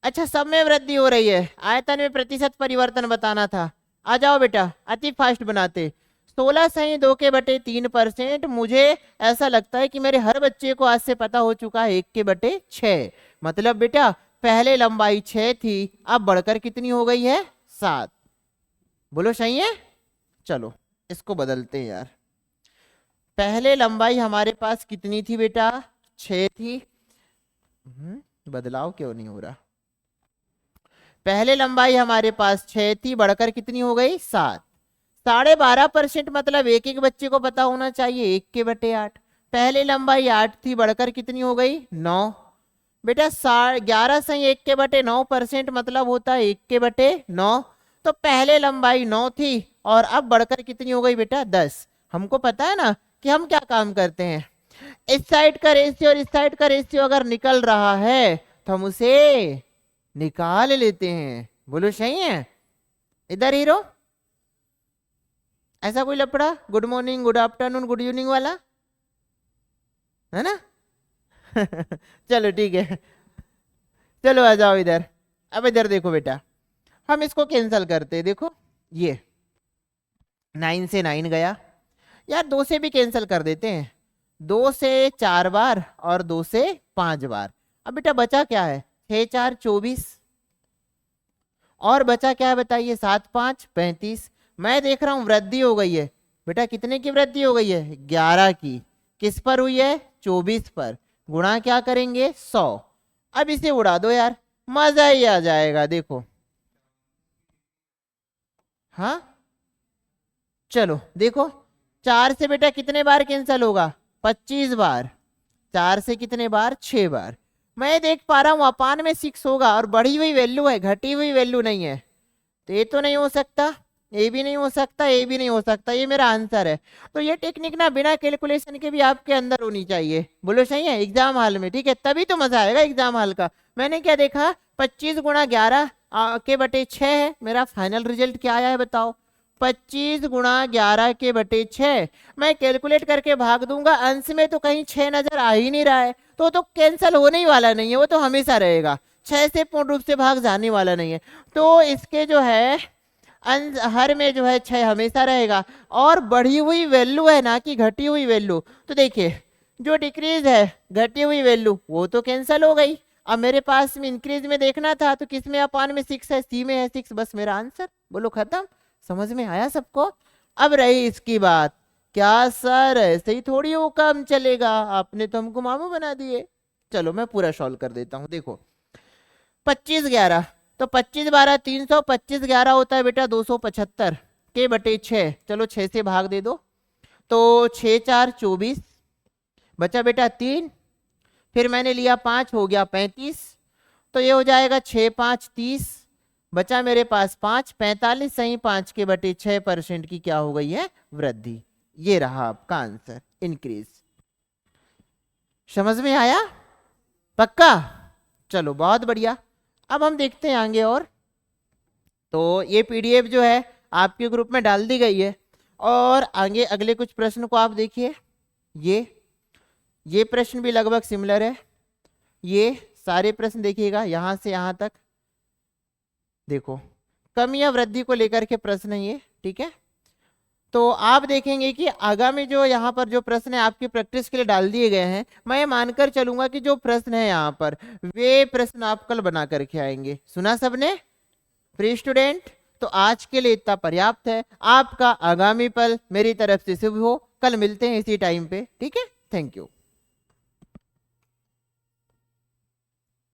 अच्छा, सब में वृद्धि हो रही है। आयतन में प्रतिशत परिवर्तन बताना था। आ जाओ बेटा, अति फास्ट बनाते। 16/2/3%। मुझे ऐसा लगता है कि मेरे हर बच्चे को आज से पता हो चुका है 1/6। मतलब बेटा, पहले लंबाई 6 थी, अब बढ़कर कितनी हो गई है? 7। बोलो सही है। चलो इसको बदलते हैं यार। पहले लंबाई हमारे पास कितनी थी बेटा? 6 थी। बदलाव क्यों नहीं हो रहा? पहले लंबाई हमारे पास 6 थी, बढ़कर कितनी हो गई? 7। 12.5% मतलब एक एक बच्चे को पता होना चाहिए, 1/8। पहले लंबाई 8 थी, बढ़कर कितनी हो गई? 9। बेटा 11 से 1/9% मतलब होता है 1/9। तो पहले लंबाई 9 थी और अब बढ़कर कितनी हो गई बेटा? 10। हमको पता है ना कि हम क्या काम करते हैं, इस साइड का रेशियो और इस साइड का रेशियो अगर निकल रहा है तो हम उसे निकाल लेते हैं। बोलो सही है। इधर हीरो, ऐसा कोई लफड़ा? Good morning, good afternoon, good evening वाला है ना? चलो ठीक है, चलो आ जाओ इधर। अब इधर देखो बेटा, हम इसको कैंसिल करते हैं। देखो ये 9 से 9 गया यार, 2 से भी कैंसिल कर देते हैं। 2 से 4 बार और 2 से 5 बार। अब बेटा बचा क्या है? 6 4 24 और बचा क्या है बताइए? 7 5 35। मैं देख रहा हूं वृद्धि हो गई है बेटा। कितने की वृद्धि हो गई है? 11 की। किस पर हुई है? 24 पर। गुणा क्या करेंगे? 100। अब इसे उड़ा दो यार, मजा ही आ जाएगा। देखो, हाँ चलो देखो, 4 से बेटा कितने बार कैंसिल होगा? 25 बार। 4 से कितने बार? 6 बार। मैं देख पा रहा हूं अपान में 6 होगा और बढ़ी हुई वैल्यू है, घटी हुई वैल्यू नहीं है। तो ये तो नहीं हो सकता, ये भी नहीं हो सकता, ये भी नहीं हो सकता। ये मेरा आंसर है। तो ये टेक्निक ना बिना कैलकुलेशन के भी आपके अंदर होनी चाहिए। बोलो सही है, एग्जाम हॉल में। ठीक है, तभी तो मजा आएगा एग्जाम हॉल का। मैंने क्या देखा, 25 गुणा 11 के बटे 6 है। मेरा फाइनल रिजल्ट क्या आया है बताओ? 25 गुणा 11 के बटे 6। मैं कैलकुलेट करके भाग दूंगा, अंश में तो कहीं 6 नजर आ ही नहीं रहा है, तो कैंसिल होने ही वाला नहीं है, वो तो हमेशा रहेगा। 6 से पूर्ण रूप से भाग जाने वाला नहीं है। तो इसके जो है हर में जो है 6 हमेशा रहेगा। और बढ़ी हुई वैल्यू है ना कि घटी हुई वैल्यू, तो देखिए जो डिक्रीज है, घटी हुई वैल्यू, वो तो कैंसिल हो गई। अब मेरे पास में इंक्रीज में देखना था, तो किस में अपान में 6 है? सी में है 6। बस मेरा आंसर। बोलो खत्म। समझ में आया सबको? अब रही इसकी बात, क्या सर ऐसे ही थोड़ी वो काम चलेगा, आपने तो हमको मामू बना दिए। चलो मैं पूरा सॉल्व कर देता हूँ। देखो 25 11, तो 25 12 300, 25 11 होता है बेटा 275 के बटे 6। चलो 6 से भाग दे दो, तो 6 4 24, बचा बेटा 3, फिर मैंने लिया 5, हो गया 35। तो ये हो जाएगा 6 5 30, बचा मेरे पास 5, 45 सही 5 के बटे 6% की क्या हो गई है? वृद्धि। ये रहा आपका आंसर, इंक्रीज। समझ में आया? पक्का? चलो बहुत बढ़िया। अब हम देखते हैं आगे और। तो ये पीडीएफ जो है आपके ग्रुप में डाल दी गई है। और आगे अगले कुछ प्रश्न को आप देखिए। ये प्रश्न भी लगभग सिमिलर है। ये सारे प्रश्न देखिएगा यहां से यहां तक। देखो कमी या वृद्धि को लेकर के प्रश्न है ये। ठीक है, तो आप देखेंगे कि आगामी जो यहाँ पर जो प्रश्न है आपकी प्रैक्टिस के लिए डाल दिए गए हैं। मैं मानकर चलूंगा कि जो प्रश्न है यहाँ पर वे प्रश्न आप कल बना करके आएंगे। सुना सबने? प्रिय स्टूडेंट, तो आज के लिए इतना पर्याप्त है। आपका आगामी पल मेरी तरफ से शुभ हो। कल मिलते हैं इसी टाइम पे। ठीक है, थैंक यू।